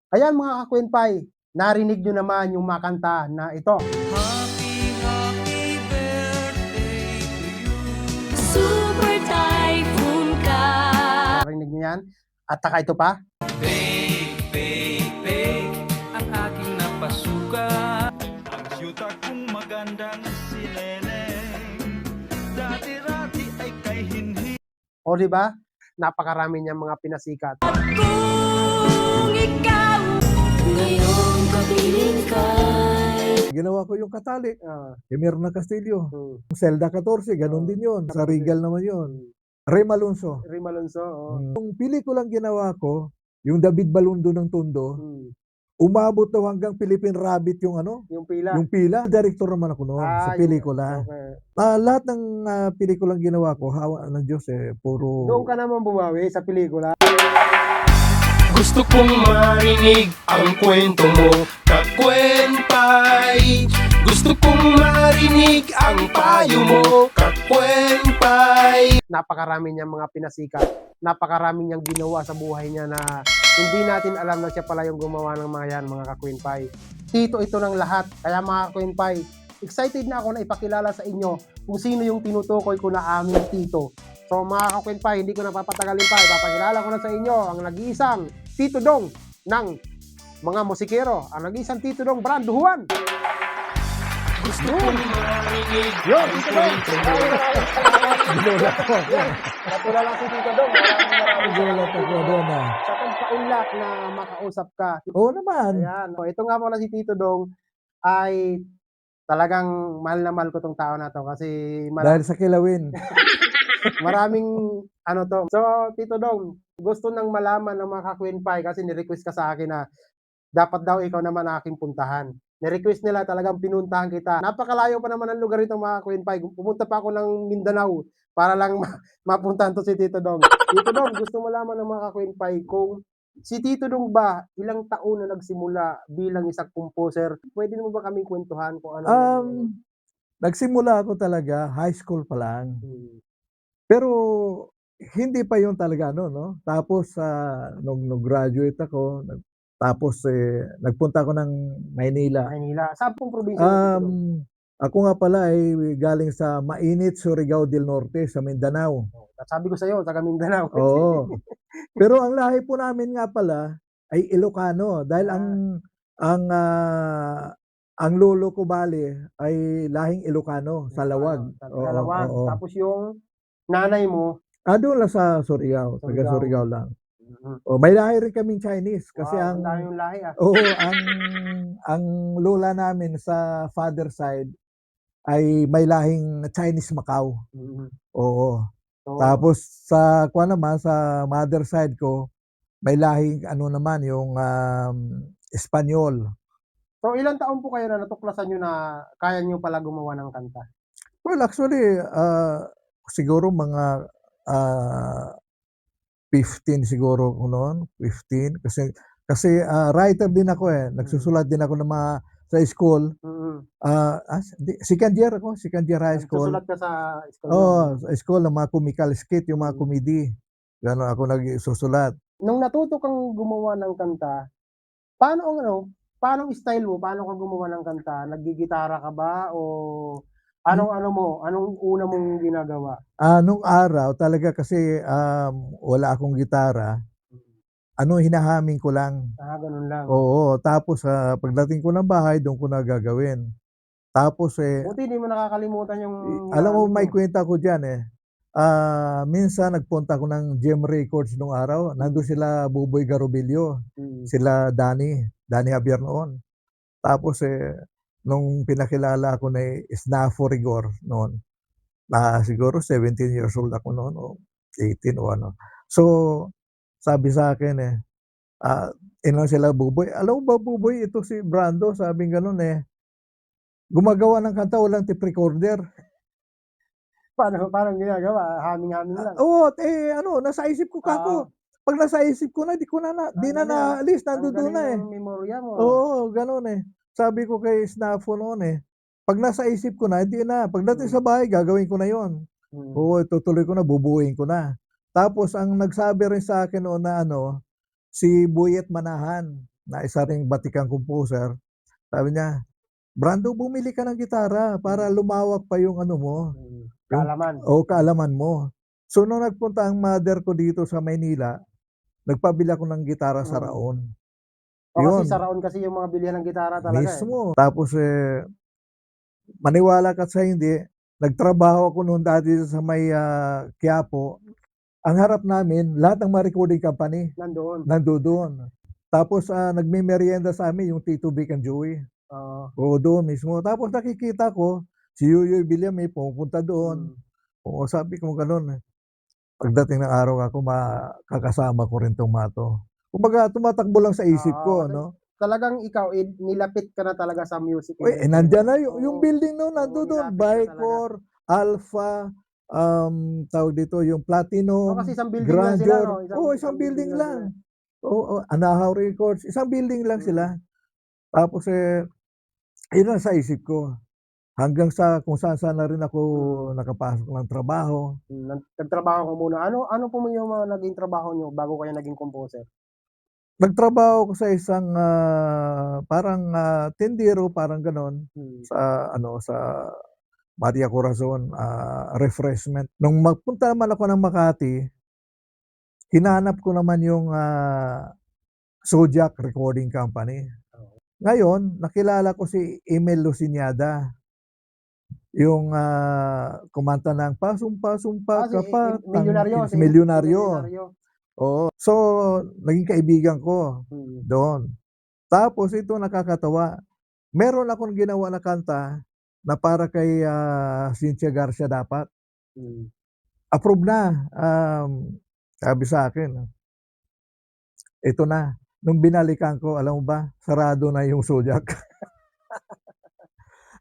Ayan mga ka-Kwenpay, narinig niyo naman yung makanta na ito. Happy, happy birthday to you. Super typhoon ka. Narinig niyo yan? At saka ito pa. Bake, bake, bake, ang aking napasukan. Ang siyuta kong magandang si Neneng, dati-rati ay kay Hinhi. O di ba? Napakarami niyang mga pinasikat. Kung ikaw ngayon kapiling kay Ginawa ko yung Katali, Ah, Mirna Castillo. hmm. Zelda 14, ganun din yun. Sa Regal naman yun. Rem Alonso. Rem Alonso, oh. Yung pelikulang ginawa ko, yung David Balundo ng Tondo, Hmm. umabot daw hanggang Philippine Rabbit yung ano, Yung pila. yung pila. Director naman ako noon sa yung- pelikula. Okay. Lahat ng pelikulang ginawa ko, hawa ng Diyos puro... Doon ka naman bumawi sa pelikula. Gusto kong marinig ang kwento mo, Kakwenpay. Gusto kong marinig ang payo mo, Kakwenpay. Napakarami niyang mga pinasikat. Napakarami niyang ginawa sa buhay niya na hindi natin alam na siya pala yung gumawa ng mga yan, mga ka-Kwenpay. Tito ito ng lahat. Kaya mga ka-Kwenpay, excited na ako na ipakilala sa inyo kung sino yung tinutukoy ko na aming tito. So mga ka-Kwenpay, hindi ko na papatagalin pa. Ipapakilala ko na sa inyo ang nag-iisang Tito Dong ng mga musikero. Ang nag-iisang Tito Dong brand Juan. Gusto kong marinig Yo, ang Tito Dong. kwento mo. Ginulat ako. Natulala si Tito Dong. Maraming Ginulat ako doon sa pagpaunlak na makausap ka. Oo naman. Ayan. O, ito nga pala si Tito Dong ay talagang mahal na mahal ko tong tao na to kasi Dahil sa kilawin. maraming ano to. So, Tito Dong, gusto nang malaman ng mga ka-Kwenpay kasi ni-request ka sa akin na dapat daw ikaw naman aking puntahan. Ni-request nila talagang pinuntahan kita. Napakalayo pa naman ang lugar ito mga Kwenpay. Pumunta pa ako ng Mindanao para lang mapuntahan to si Tito Dong. Tito Dong, gusto mo malaman ng mga ka-Kwenpay kung si Tito Dong ba, ilang taon na nagsimula bilang isang composer? Pwede mo ba kaming kwentuhan kung ano? Nagsimula ako talaga, high school pa lang. Hmm. Pero hindi pa yun talaga ano, no? Tapos nung graduate ako, tapos nagpunta ako ng Maynila. Maynila. Saan pong probinsya mo, Tito Dong? Ako nga pala ay galing sa mainit, Surigao del Norte, sa Mindanao. Sabi ko sa iyo, taga Mindanao. Oo. Pero ang lahi po namin nga pala ay Ilocano dahil ang lolo ko bale ay lahing Ilocano, Salawag. Salawag. Oo. Tapos yung nanay mo, Doon lang sa Surigao, taga Surigao. Surigao lang. May lahi rin kaming Chinese kasi wow, ang ang dami yung lahi ah. ang lola namin sa father side ay may lahing Chinese Macau. Mhm. Oo. So, Tapos sa kuwan naman sa mother side ko, may lahing ano naman yung Espanyol. so ilang taon po kayo na natuklasan nyo na kaya nyo pala gumawa ng kanta? Well, actually, siguro mga 15 siguro ko noon, 15 kasi writer din ako nagsusulat din ako ng mga sa school. Second year high school. Susulat ka sa school. Sa school ng mga comical skit, yung mga comedy. Gano'n ako nagsusulat. Nung natuto kang gumawa ng kanta, paano ang style mo? Paano ka gumawa ng kanta? Naggigitara ka ba o anong una mong ginagawa? Nung araw talaga kasi wala akong gitara, hinahaming ko lang. Ganun lang. Oo, tapos pagdating ko ng bahay, doon ko na gagawin. Tapos Buti hindi mo nakakalimutan yung alam mo, may mo. kwenta ko diyan minsan nagpunta ako ng Gem Records nung araw, nandun sila Buboy Garobillo, sila Danny Javier noon. Tapos nung pinakilala ako na Snafo Rigor noon, siguro 17 years old ako noon o 18 o ano. So, sabi sa akin sila Buboy. Alam mo ba Buboy, ito si Brando, sabing gano'n gumagawa ng kanta, walang tape recorder. Paano ginagawa? Haming-haming lang. Oo, nasa isip ko kako. Pag nasa isip ko na, di na naalis, nandoon na Ang memorya mo. Oo, gano'n Sabi ko kay Snafo noon pag nasa isip ko na, hindi na. Pagdating sa bahay, gagawin ko na yon. Oo, tutuloy ko na, bubuuin ko na. Tapos ang nagsabi rin sa akin noon na si Buyet Manahan. na isa ring batikang composer, sabi niya, "Brando, bumili ka ng gitara para lumawak pa yung ano mo, Kaalaman. kaalaman mo." So nung nagpunta ang mother ko dito sa Maynila, nagpabili ako ng gitara sa Mm. Raon. O kasi Yun, sa Raon kasi yung mga bilihan ng gitara talaga, eh. mismo. Tapos, maniwala ka sa hindi, nagtrabaho ako noon dati sa may, Quiapo. Ang harap namin lahat ng mga recording company Nandoon. nandodoon. Tapos, nagmemeryenda sa amin yung Tito Vic and Joey. Oo. Oo, doon mismo. Tapos nakikita ko si Yoyoy Villame pumupunta doon. Mm. Oo, sabi ko gano'n. Pagdating ng araw ako makakasama ko rin 'tong mga 'to. Kumbaga tumatakbo lang sa isip Oo, ko kasi 'no. talagang ikaw, nilapit ka na talaga sa music Uy, industry. nandiyan na yung Oo. building nun Oo, nandodoon, nilapit ka talaga. Vicor, Alpha, tawag dito yung O Platinum, kasi isang building lang sila, Grandeur. no? Oo, isang building lang sila. lang. Oo, Anahaw Records, isang building lang sila. Tapos, yun ang sa isip ko. Hanggang sa kung saan-saan na rin ako nakapasok ng trabaho. Nagtrabaho ka muna. Ano po yung mga naging trabaho niyo bago kayo naging composer? Nagtrabaho ako sa isang, parang, tindero parang gano'n Hmm. sa ano, sa Maria Corazon, refreshment. Nung magpunta naman ako ng Makati, hinanap ko naman yung, Zodiac Recording Company. Ngayon, nakilala ko si Emel Luciñada, yung, kumanta ng "Pasong-pasumpa Si ka pa, Milyonaryo, si Milyonaryo. Milyonaryo. Oo. So, naging kaibigan ko Mm. doon. Tapos ito nakakatawa, meron akong ginawa na kanta na para kay, Cynthia Garcia dapat. Mm. Approve na, sabi sa'kin, ito na. Nung binalikan ko, alam mo ba, sarado na yung Zodiac.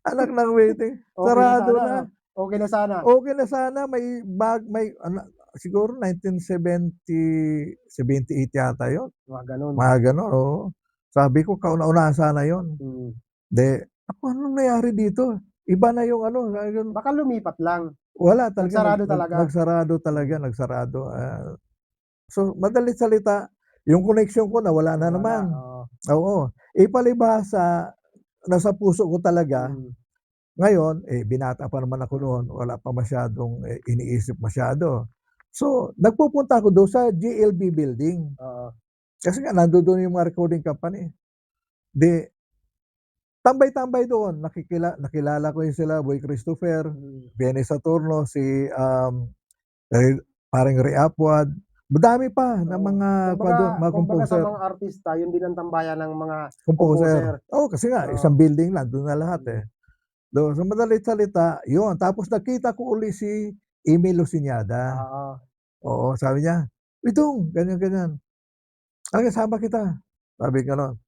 Anak ng waiting, Okay na sarado sana, na. no? Okay na sana. Okay na sana may ano, siguro 1978 yata yun, Mga gano'n. mga gano'n, oo. Sabi ko kauna-unahan sana yun. Mm. 'Di, naku anong nangyari dito? Iba na yung ano, sabi ko, Baka lumipat lang. wala talaga Nagsarado talaga. nagsarado talaga, nagsarado, so madalit salita, yung connection ko nawala na Nawala, naman. oo. Oo, palibhasa nasa puso ko talaga. Mm. Ngayon, binata pa naman ako noon, wala pa masyadong, iniisip masyado. So, nagpupunta ako doon sa GLB building, Oo. kasi nga nandodoon yung mga recording company. 'Di, tambay-tambay doon, nakilala ko yung sila Boy Christopher, Mm. Benny Saturno, si, paring Ray Apwad, madami pa na Oo. mga kuwan doon, mga Kumbaga sa composer. mga artista, yun din ang tambayan ng mga Composer. composer. Oo, kasi nga Oo. isang building lang, doon na lahat, eh. Doon, sa madalit salita, yun. Tapos nakita ko uli si Emil Luciñada. Oo. Oo, sabi niya, "Uy Dong," ganyan-ganyan, "halika sama kita." Sabi gano'n.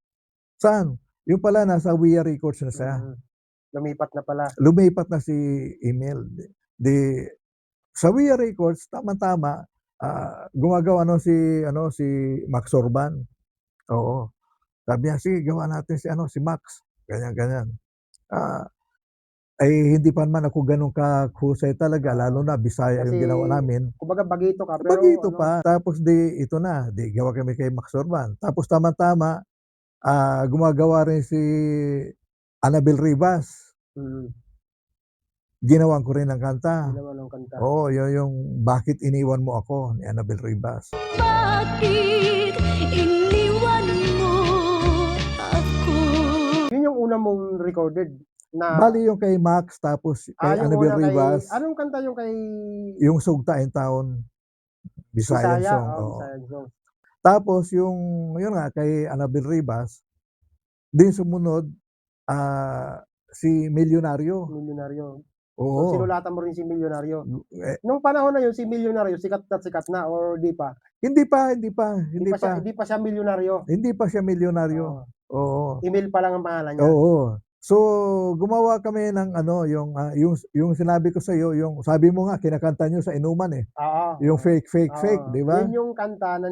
"Saan?" Yun pala nasa WIA Records na siya. Mm. Lumipat na pala. Lumipat na si Emil. Di sa WIA Records tamang-tama, gumagawa si Max Orban. Oo. Sabi niya, "Sige gawa natin si si Max." Ganyan-ganyan. Ah, hindi pa naman ako gano'n kahusay talaga, lalo na Bisaya yung Kasi ginawa namin. kumbaga bagito ka pero Bagito ano, pa, tapos ito na, gawa kami kay Max Orban. Tapos tamang-tama, gumagawa rin si Annabel Rivas. mm, Ginawan ko rin ng kanta. ginawa ng kanta. Oo, yun yung "Bakit Iniwan Mo Ako" ni Annabel Rivas. Bakit iniwan mo ako? Yun yung una mong recorded na Bale yung kay Max tapos kay yung Annabel una Rivas, anong kanta yung kay yung "Sugta in Town", Visayan Bisaya? song, Oh, oo. Visayan song. Tapos yun nga kay Annabel Rivas, din sumunod, si Milyonaryo, Milyonaryo. So oo. sinulatan mo rin si Milyonaryo. Eh, Nung panahon na yun si Milyonaryo sikat na or di pa? hindi pa, hindi Hindi pa siya milyonaryo. siya milyonaryo, Oo. oo. Emil pa lang ang pangalan niya. Oo. So, gumawa kami ng yung sinabi ko sa'yo, yung sabi mo nga kinakanta niyo sa inuman, Oo. yung "Fake, Fake, Fake", Oo. 'di ba? Yun yung kanta na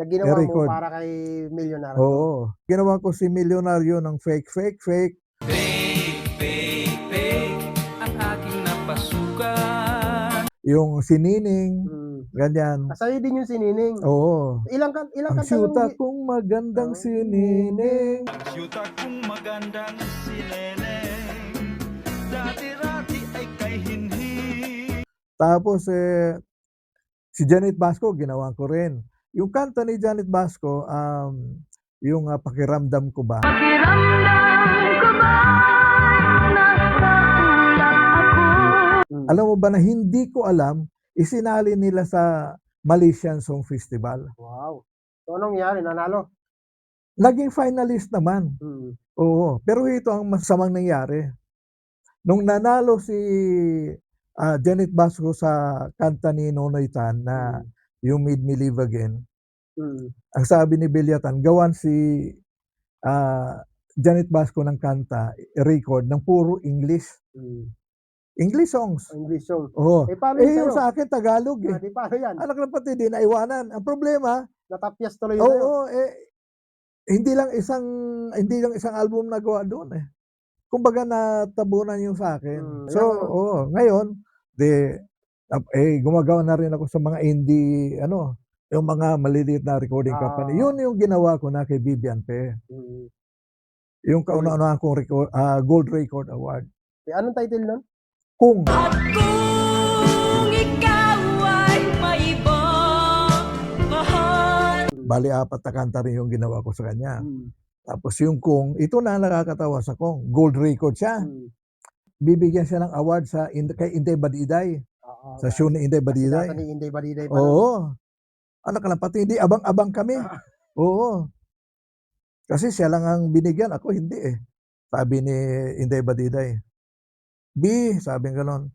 ginawa mo I-record. para kay Milyonaryo. Oo. Ginawan ko si Milyonaryo ng "Fake, Fake, Fake", Fake, fake, fake ang aking napasukan. yung si Nining, Mm. ganyan. Sa'yo din yung sinining. Oo. Ilang Ang kanta syuta yung kong magandang Ah. sinining. Syuta kong magandang sineneng, dati-rati ay kay hinhi. Tapos, si Janet Basco ginawa ko rin. Yung kanta ni Janet Basco, yung, Pakiramdam Ko Ba. Alam mo ba na hindi ko alam, isinali nila sa Malaysian Song Festival. Wow. So, anong nangyari, nanalo? Naging finalist naman. Oo, pero ito ang masamang nangyari. Nung nanalo si, Janet Basco sa kanta ni Nonoy Tan na You Made Me Live Again, ang sabi ni Bilyatan, gawan si, Janet Basco ng kanta, record ng puro English. English songs. English song. Oo. Paano Yung yun sa'yo? sa akin Tagalog, eh. Di paano yan? Anak ng pati di naiwanan. Ang problema, Natapyas tuloy yun sa'yo. oo, hindi lang isang album nagawa doon, eh. Kumbaga natabunan yung sa akin. So, Kaya oo, ngayon, gumagawa na rin ako sa mga indie, yung mga maliliit na recording company. Yun yung ginawa ko na kay Vivian Pe. Yung kauna-unahan kong Gold Record Award. Anong title nun? Kung At kung ikaw ay may ibang mahal. bali 4 na kanta rin yung ginawa ko sa kanya. Tapos yung Kung, ito na nakakatawa sa Kung, gold record siya. Bibigyan siya ng award kay Inday Badiday. Sa show ni Inday Badiday. Kasi ni Inday Badiday pa. Oo. Anak ka lang, pati hindi abang-abang kami. Oo. Kasi siya lang ang binigyan, ako hindi eh. Sabi ni Inday Badiday. Sabi gano'n.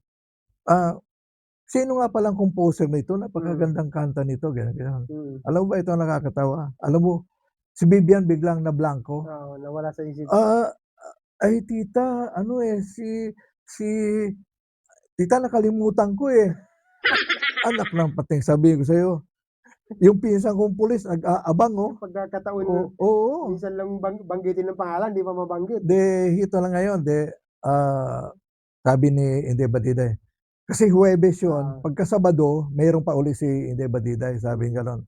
Sino nga palang composer nito? Napakagandang kanta nito, ganyan. Alam mo ba ito ang nakakatawa? Alam mo, si Vivian biglang na blanco. Nawala sa isip. Ay tita, si tita nakalimutan ko eh. Anak ng pating, sabihin ko sa'yo. Yung pinsan kong pulis, nag-aabang oh. Pagkakataon na, Oo. minsan lang banggitin ng pangalan, di pa mabanggit. Hito lang ngayon, sabi ni Inday Badiday. Kasi Huwebes yun, pagka Sabado, mayroon pa uli si Inday Badiday, sabi nga gano'n.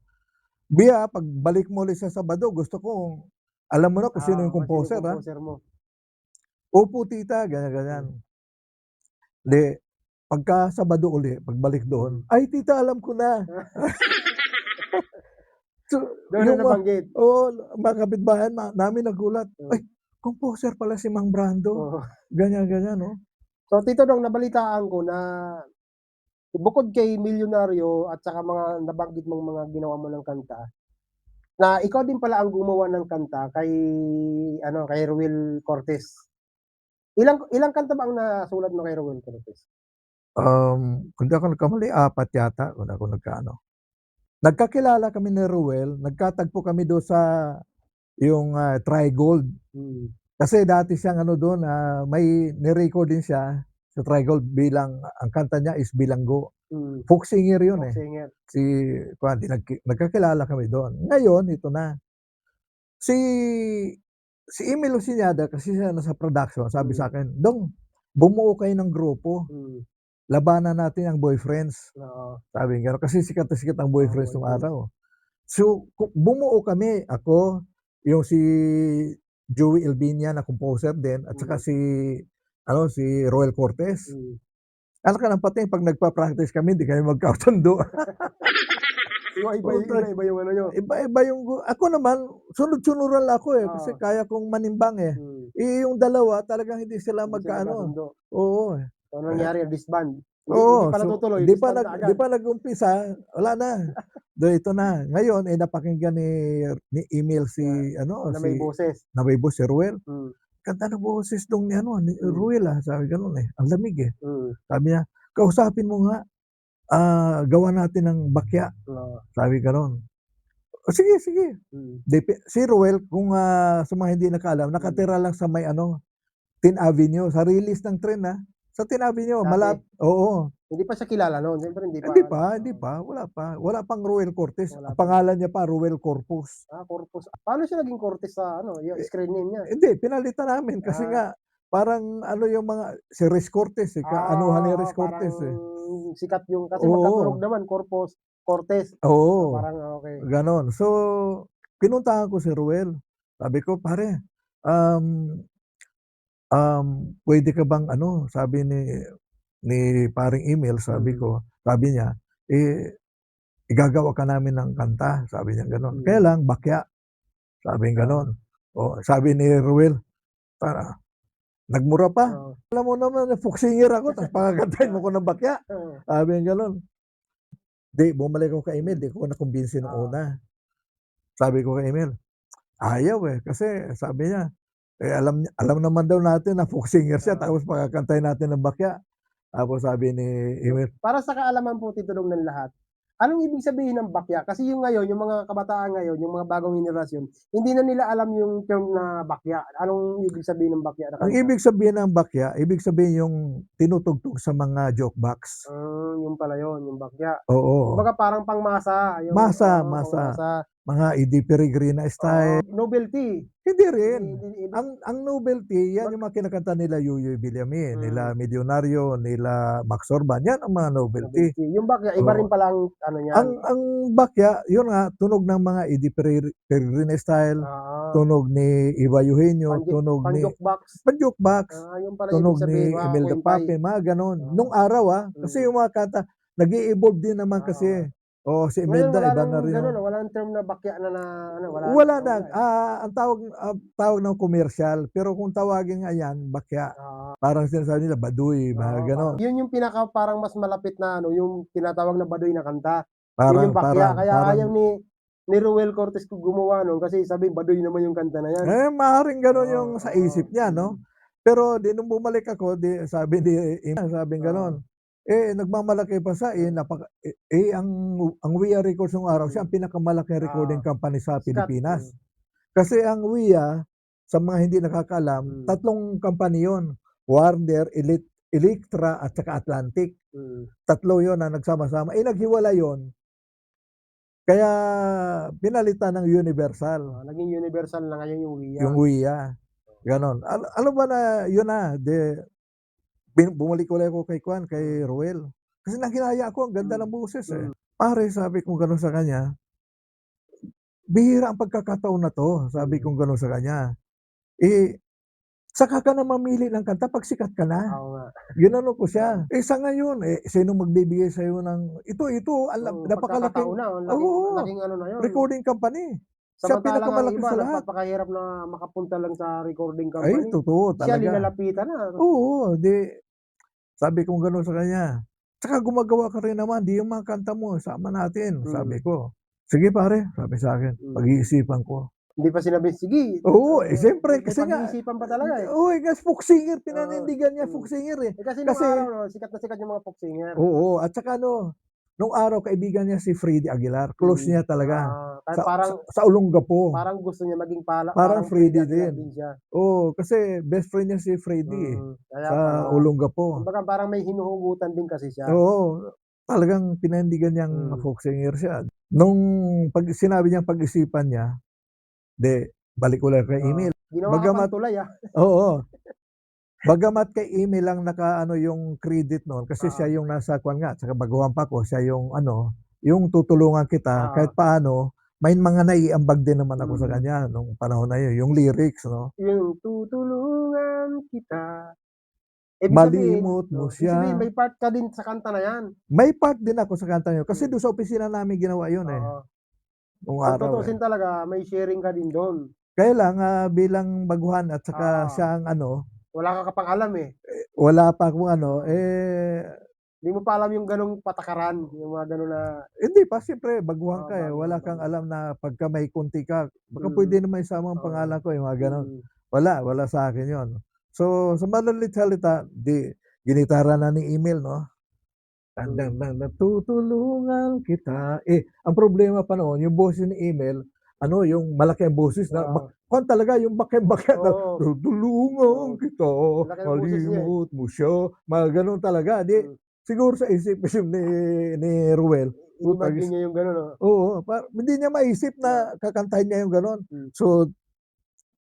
Pagbalik mo ulit sa Sabado, gusto ko, alam mo na kung sino yung composer, ha? Composer mo. Opo, tita, ganyan. Pagka Sabado uli, pagbalik doon, ay tita, alam ko na. So, Doon na nabanggit. mga kapitbahay namin nagulat. Ay, composer pala si Mang Brando. Ganyan, no? So, Tito Dong, nabalitaan ko na bukod kay Milyonaryo at saka mga nabanggit mong mga ginawa mo ng kanta, na ikaw din pala ang gumawa ng kanta kay Ruel Cortez. Ilang kanta ba ang nasulat mo kay Ruel Cortez? Kung di ako nagkamali, 4 yata. Kung ako nagkaano. Nagkakilala kami ni Ruel, nagkatagpo kami doon sa yung Trigold. Kasi dati siyang doon, may ni-record din siya sa Trigold bilang, ang kanta niya is Bilanggo. Folk singer yun eh. Singer. Nagkakilala kami doon. Ngayon, ito na. Si Emil Osiñada, kasi siya nasa production, sabi sa akin, Dong, bumuo kayo ng grupo. Labanan natin ang Boyfriends. Sabi nga, kasi sikat na sikat ang Boyfriends nung araw. So, bumuo kami, ako, yung si Joey Elvinia na composer din, at saka si Roel Cortez. Alam ka ng pati, pag nagpa-practice kami, hindi kami magkasundo. Iba yung ano nyo. Iba yung, ako naman, sunod-sunuran lang ako eh, kasi kaya kong manimbang eh. Yung dalawa, talagang hindi sila magkaano. Oo. So, ano nangyari? Disband. Oo, Hindi pala tutuloy. di Disband pa nag-umpisa, wala na. Ito na. Ngayon, napakinggan ni Emil na may boses. na may boses, si Ruel. Ganda ng boses nung ni Ruel sabi gano'n eh. Ang lamig eh. Sabi niya, kausapin mo nga, gawa natin ng bakya. Sabi gano'n. Sige. Si Ruel, kung sa mga hindi nakaalam, nakatira lang sa may 10 Avenue, sa release ng tren sa 10 Avenue, oo. Hindi pa siya kilala noon. Siyempre hindi pa. Wala pang Ruel Cortez. Ang pangalan niya pa, Ruel Corpus. Corpus. Paano siya naging Cortez sa yung screen name niya? Hindi, pinalitan namin kasi nga, parang yung mga, si Riz Cortez, anuhan ni Riz Cortez eh. Sikat yung, kasi Oo. magkatunog naman, Corpus. Cortez. Oo, Parang okay. gano'n. So, pinuntahan ko si Ruel. Sabi ko, "Pare, um, puwede ka bang ano," sabi ni paring Emil, sabi Mm. ko, sabi niya, "Eh, igagawa ka namin ng kanta," sabi niya gano'n. "Kaya Mm. lang bakya," sabing Oo. gano'n. Oh, sabi ni Ruel, para nagmura pa. Oo. "Alam mo naman na folk singer ako tapos pakakantahin mo ko ng bakya," Oo. sabi niyang gano'n. 'Di, bumalik ako kay Emil, 'di ko nakumbinsi nung Oo. una. Sabi ko kay Emil, "Ayaw, eh," kasi sabi niya, eh, alam naman daw natin na folk singer siya Oo. tapos pakakantahin natin ng bakya. Tapos sabi ni Emil, Para sa kaalaman po Tito Dong ng lahat, anong ibig sabihin ng bakya? Kasi yung ngayon, yung mga kabataan ngayon, yung mga bagong henerasyon, hindi na nila alam yung term na bakya. Anong ibig sabihin ng bakya na ang kanta? ibig sabihin ng bakya, ibig sabihin yung tinutugtog sa mga jukebox. Yun pala yun, yung bakya. Oo, Kumbaga parang pangmasa, yung masa, pangmasa. mga Eddie Peregrina style. Novelty. Hindi rin. Hindi Ang novelty, yan mag yung mga kinakanta nila Yuyoy Villamin, hmm, nila Milyonaryo, nila Max Orban, yan ang mga novelty. novelty. Yung bakya, iba rin Oo. pala ang ano niyan. Ang bakya, yun nga, tunog ng mga Eddie Peregrina style, Oo, tunog ni Iba Eugenio, tunog ni pan-jukebox. pa-jukebox, Yung pala ibig tunog sabihin ni mga Imelda kakwentay. Pape, mga gano'n. Oo. Nung araw, kasi Mm. yung mga kanta, nag-e-evolve din naman Oo. kasi. Oo, si Ngayon Imelda wala iba ng na rin gano'n, yung wala ng term na bakya na ano, wala na, wala na, nawala, eh. ang tawag ng komersiyal, pero kung tawagin nga yan, bakya. Oo, Parang sinasabi nila baduy, mga parang gano'n. yun yung parang mas malapit na ano, yung tinatawag na baduy na kanta. Yun Parang yung bakya, parang kaya parang ayaw ni Ruel Cortez gumawa nun kasi sabi baduy naman yung kanta na yan. maaaring gano'n Oo, yung sa oo, isip niya 'no. Pero 'di nung bumalik ako, 'di sabi ni sabing oo, gano'n, nagmamalaki pa siya, ang WIA Records nung araw siya mm, ang pinakamalaking oo, recording company sa sikat, Pilipinas. Kasi ang WIA, sa mga hindi nakakaalam, mm, tatlong company 'yon, Warner, Elektra at saka Atlantic. mm. Tatlo 'yon na nagsama-sama, naghiwalay 'yon, kaya pinalitan ng Universal, Naging universal na ngayon yung WIA. yung WIA, gano'n. Alam mo na 'yun na, 'di bumalik ulit ako kay kay Mm, Ruel. Kasi nanghinaya ako, ang ganda mm, ng boses, eh. mm, "Pare," sabi kong gano'n sa kanya, "bihira ang pagkakataon na 'to," sabi mm. kong gano'n sa kanya. "Eh, saka ka na mamili ng kanta 'pag sikat ka na." Oo nga, Ginano ko oo. siya. Sa ngayon, sinong magbibigay sa'yo ng ito, Oo, napakalaking pagkakataon na, oo, laking ano na yun. recording company. Siya Samantalang ang pinakamalaki iba sa lahat. nagpapakahirap na makapunta lang sa recording Ay, company. totoo Siya talaga. linalapitan na. Oo, 'di sabi kong gano'n sa kanya, "Tsaka gumagawa ka rin naman, 'di yung mga kanta mo isama natin," Mm, sabi ko. "Sige pare," sabi sa'kin, mm. "pag-iisipan ko." Hindi pa sinabi, "Sige." Oo, siyempre May kasi nga pag-iisipan pa talaga, eh. oo, kasi folk singer, Oo, pinanindigan niya mm. folk singer, eh. Kasi nung araw Kasi 'no, sikat na sikat yung mga pop singer. oo, at saka ano, nung araw kaibigan niya si Freddie Aguilar, close niya talaga Kaya sa Olongapo, parang gusto niya maging parang parang Freddie Freddie Aguilar din. din siya. Oo, kasi best friend niya si Freddie, Kaya pala. sa Olongapo. Kumbaga parang may hinuhugutan din kasi siya. Oo, talagang pinanindigan niyang Mm, folk singer siya. Nung sinabi niyang pag-isipan niya, 'di balik ulit kay Emil. Ginawa ka pang Bagamat tulay, oo, bagamat kay Emil lang nakaano yung credit nun kasi siya Oo, yung nasa kwan nga, tsaka baguhan pa ako, siya yung ano, yung tutulungan kita oo, kahit paano may mga naiambag din naman ako sa mm. kanya nung panahon na yun, yung lyrics 'no. Yung tutulungan kita. Malimot mo Ibig sabihin siya. may part ka din sa kanta na yan. May part din ako sa kanta yun kasi Hmm, dun sa opisina namin ginawa yun, oo. nung Kung araw, tutuusin talaga may sharing ka din dun. Kaya lang, bilang baguhan at saka Oo, siya ang ano, wala ka pang alam, eh. wala pa akong ano, Hmm, di mo pa alam yung ganong patakaran, yung mga ganon na hindi pa siyempre baguhan ka, baguhan wala pa kang lang. alam na pagka may konti ka, baka Mm, puwede naman isama ang oo, pangalan ko, yung mga gano'n. mm, Wala sa'kin yun. So, sa madalit salita, 'di ginitara na ni Emil 'no, mm. tutulungan kita. Ang problema pa noon yung boses ni Emil, ano yung malaki ang boses na Oo, kwan talaga yung bakyang-bakya na, oo, "Tutulungan oo. kita, Ang laki ng boses niya, eh. malimot mo siya." Mga gano'n talaga. 'Di Hmm, siguro sa isip-isip ni Ruel, inimagine niya yung ganon, oh. oo, hindi niya maisip Oo, na kakantahin niya yung gano'n. hmm, So,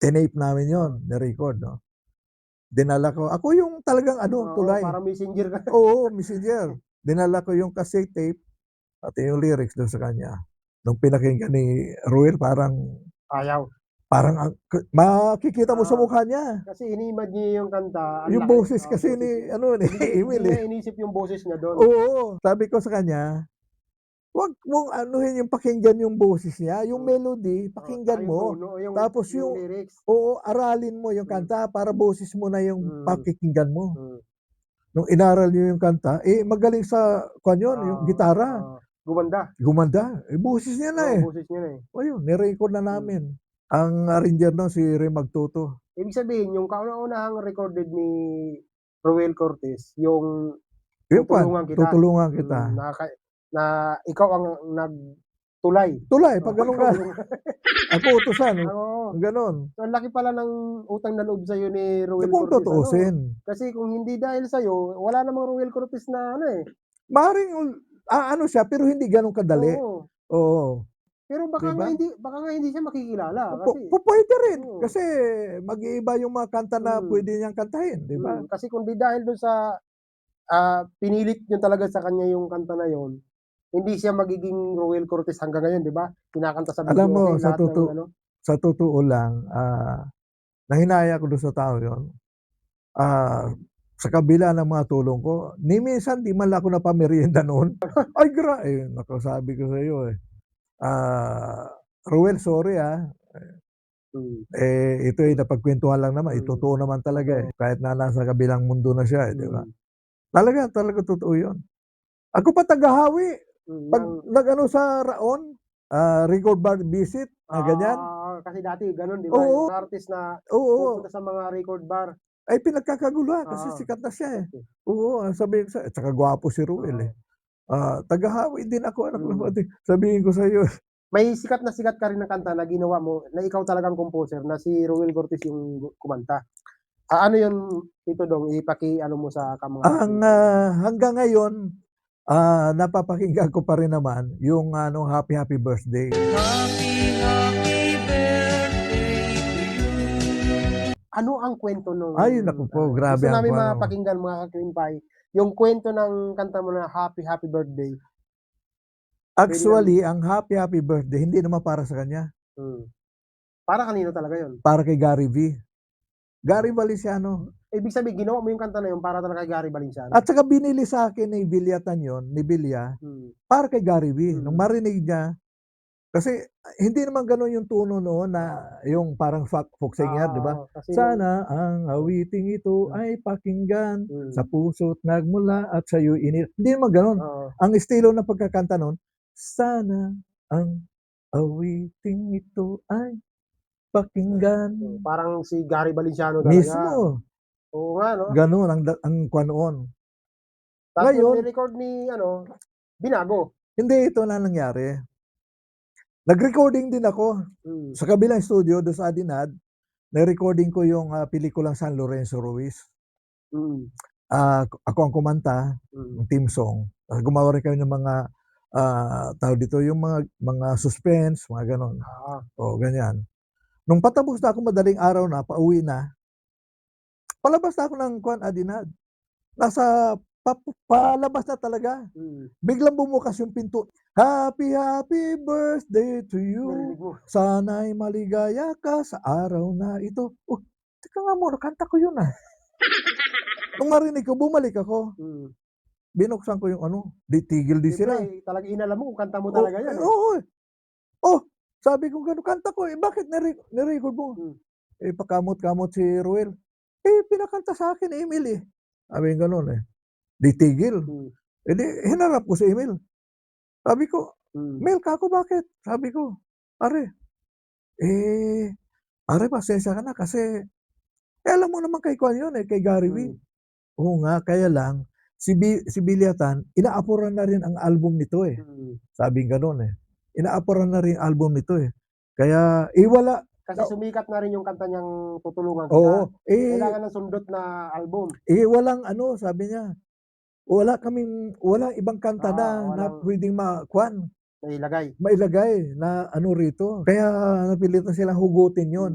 tinape namin yon, oo. ni-record 'no. Dinala ko, ako yung talagang ano, Oo, tulay. parang messenger ka. Oo, messenger. Dinala ko yung cassette tape, Pati yung lyrics do'n sa kanya. Nung pinakinggan ni Ruel Ayaw. parang makikita mo sa Ah. mukha niya. Kasi ini-imag niya yung kanta, ang Yung laki. boses Oo, kasi boses ni niya. ano, ni Hindi Emil, niya eh. inisip yung boses niya dun. Oo, sabi ko sa kanya, "Wag mong anuhin yung pakinggan yung boses niya, yung melody Oo, pakinggan tsaka yung mo. tono, Tapos yung yung lyrics. oo, aralin mo yung Mm. kanta para boses mo na yung Mm. pakikinggan mo." Mm. Nung inaral niyo yung kanta, eh, magaling sa kuwan yun, yung Oo, gitara, oo. Gumanda. gumanda, eh, boses niya na, Oo, eh. boses niya na, eh. O yun, ni-record na namin. Ang arranger nun si Ray Magtuto. Ibig sabihin yung kauna-unahang recorded ni Roel Cortez, yung Yung kuwan, Tutulungan Kita. Tutulungan Kita. Na ikaw ang nagtulay. Tulay, Oo, pag ganun ikaw ka, yung ako utusan, oo. gano'n. So, ang laki pala ng utang na loob sa'yo ni Di Roel kung Cortez, ano? tutuusin. Kasi kung hindi dahil sa'yo, wala namang Roel Cortez na ano, eh. Maaaring ano siya, pero hindi gano'n kadali. Oo. Oo, Pero 'di ba? baka nga hindi siya makikilala kasi Pupuwede rin, oo. kasi mag-iiba yung mga kanta na Mm. puwede niyang kantahin, 'di ba? Kasi kung di dahil dun sa, pinilit niyo talaga sa kanya yung kanta na yun, hindi siya magiging Roel Cortez hanggang ngayon, di ba? Kinakanta sa Alam mo, videoke lahat ng ano. sa totoo lang, nahinaya ako dun sa tao yun. Sa kabila ng mga tulong ko, ni minsan di man lang ako napamerienda noon. Ay naku, sabi ko sa'yo, eh, Ruel, sorry, Mm. ito ay napagkuwentuhan lang naman, totoo naman talaga, eh, Oo. kahit na nasa kabilang mundo na siya, eh, 'di ba? Mm. Talaga totoo yun. Ako pa tagahawi, 'pag Ng nag-ano sa Raon, record bar visit, ganyan. kasi dati gano'n, di ba, Oo, yung artist na oo. pupunta sa mga record bar. Ay pinagkakaguluhan kasi Oo, sikat na siya, eh. sikat, eh. Oo, sabihin ko tsaka gwapo si Ruel, eh. Oo. Tagahawi din ako, anak ng Mm. pati sabihin ko sa'yo. May sikat ka rin na kanta na ginawa mo na ikaw talagang composer na si Roel Cortez yung kumanta. Ano yun, Tito Dong, ipaki-ano mo sa mga Ang, hanggang ngayon, napapakinggan ko pa rin naman yung ano, Happy Happy Birthday. Happy, happy birthday to you. Ano ang kwento nung Ay naku po, grabe gusto ang namin kuwan, mapakinggan mga ka-Queen Pie, yung kwento ng kanta mo na Happy Happy Birthday. Puwede Actually, ang Happy Happy Birthday hindi naman para sa kanya, para kanino talaga yun? para kay Gary V. Gary Valenciano. Ibig sabihin ginawa mo yung kanta na yun para talaga kay Gary Valenciano? At saka binili sa'kin ni Bilyatan yun, ni Bilya, para kay Gary V. Nung marinig niya, kasi hindi naman gano'n yung tono noon na yung parang folk singer, 'di ba? Kasi Sana ang awiting ito ay pakinggan sa puso't nagmula at sa'yo'y hindi naman gano'n. oo. Ang estilo ng pagkakanta nun, sana ang awiting ito ay pakinggan. Parang si Gary Valenciano talaga. Mismo, Oo nga 'no? gano'n ang kuwan noon. Tapos Ngayon, yung ni-record ni ano, binago. hindi ito na nangyari. Nag-recording din ako sa kabilang studio do'n sa Adinad, na-recording ko yung, pelikulang San Lorenzo Ruiz. Mm. Ako ang kumanta, yung theme song. Gumawa rin kami ng mga, tawag dito, yung mga suspense, mga gano'n. Oo. Oo, ganyan. Nung patapos na ako, madaling araw na, pauwi na, palabas na ako ng Adinad. Nasa palabas na talaga. Biglang bumukas yung pinto. Happy, happy birthday to you. Narinig mo? Sana'y maligaya ka sa araw na ito. Oh, teka nga muna, kanta ko yun, Nung marinig ko, bumalik ako. Binuksan ko yung ano, tigil din sila. Siyempre talagang inalam mo kung kanta mo talaga yan, eh. Oo, Oh, sabi ko gano'n, kanta ko, bakit ni-record mo? Pakamot-kamot si Ruel. Pinakanta sa akin, Emil, Sabi gano'n, Di tigil. Di hinarap ko si Emil. Sabi ko, "Mel, kako bakit?" Sabi ko, "Pare, pare pasensya ka na kasi, alam mo naman kay kuwan yun, kay Gary V." "Oo nga, kaya lang si Bilyatan inaapuran na rin ang album nito, Sabing gano'n, Inaapuran na rin ang album nito, Kaya wala. Kasi sumikat na rin yung kanta niyang Tutulungan Kita. Oo, Kailangan ng sundot na album. walang ano, sabi niya, walang ibang kanta na Walang puwedeng makuwan, nailagay. mailagay na ano rito. Kaya napilitan silang hugutin yun.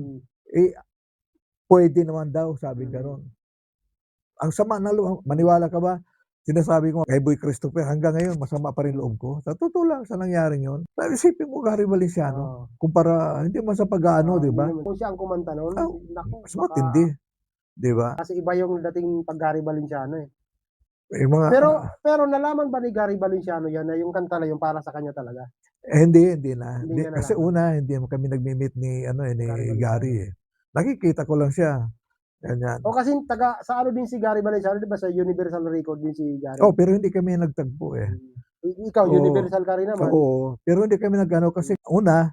Puwede naman daw, sabing gano'n. Ang sama ng loob, maniwala ka ba? Sinasabi ko kay Boy Christopher, hanggang ngayon masama pa rin loob ko. Sa totoo lang, sa nangyaring yun. Isipin mo, Gary Valenciano, Oo. kumpara, hindi man sa pag-aano, di Hindi ba? naman. Kung siya ang kumanta nun, Ah, naku, mas matindi, di ba? kasi iba yung dating pag Gary Valenciano eh. Yung mga, Pero nalaman ba ni Gary Valenciano yan na yung kanta na yung para sa kanya talaga? hindi na. Hindi niya Kasi nalaman. una, hindi mo kami nagmi-meet ni, ni Gary Gary eh. Nakikita ko lang siya. Ganyan. O kasi sa ano din si Gary Valenciano, di ba sa Universal Record din si Gary? Oh, pero hindi kami nagtagpo eh. Ikaw, Oo. Universal ka rin naman. Oo, pero hindi kami nag-ano kasi una,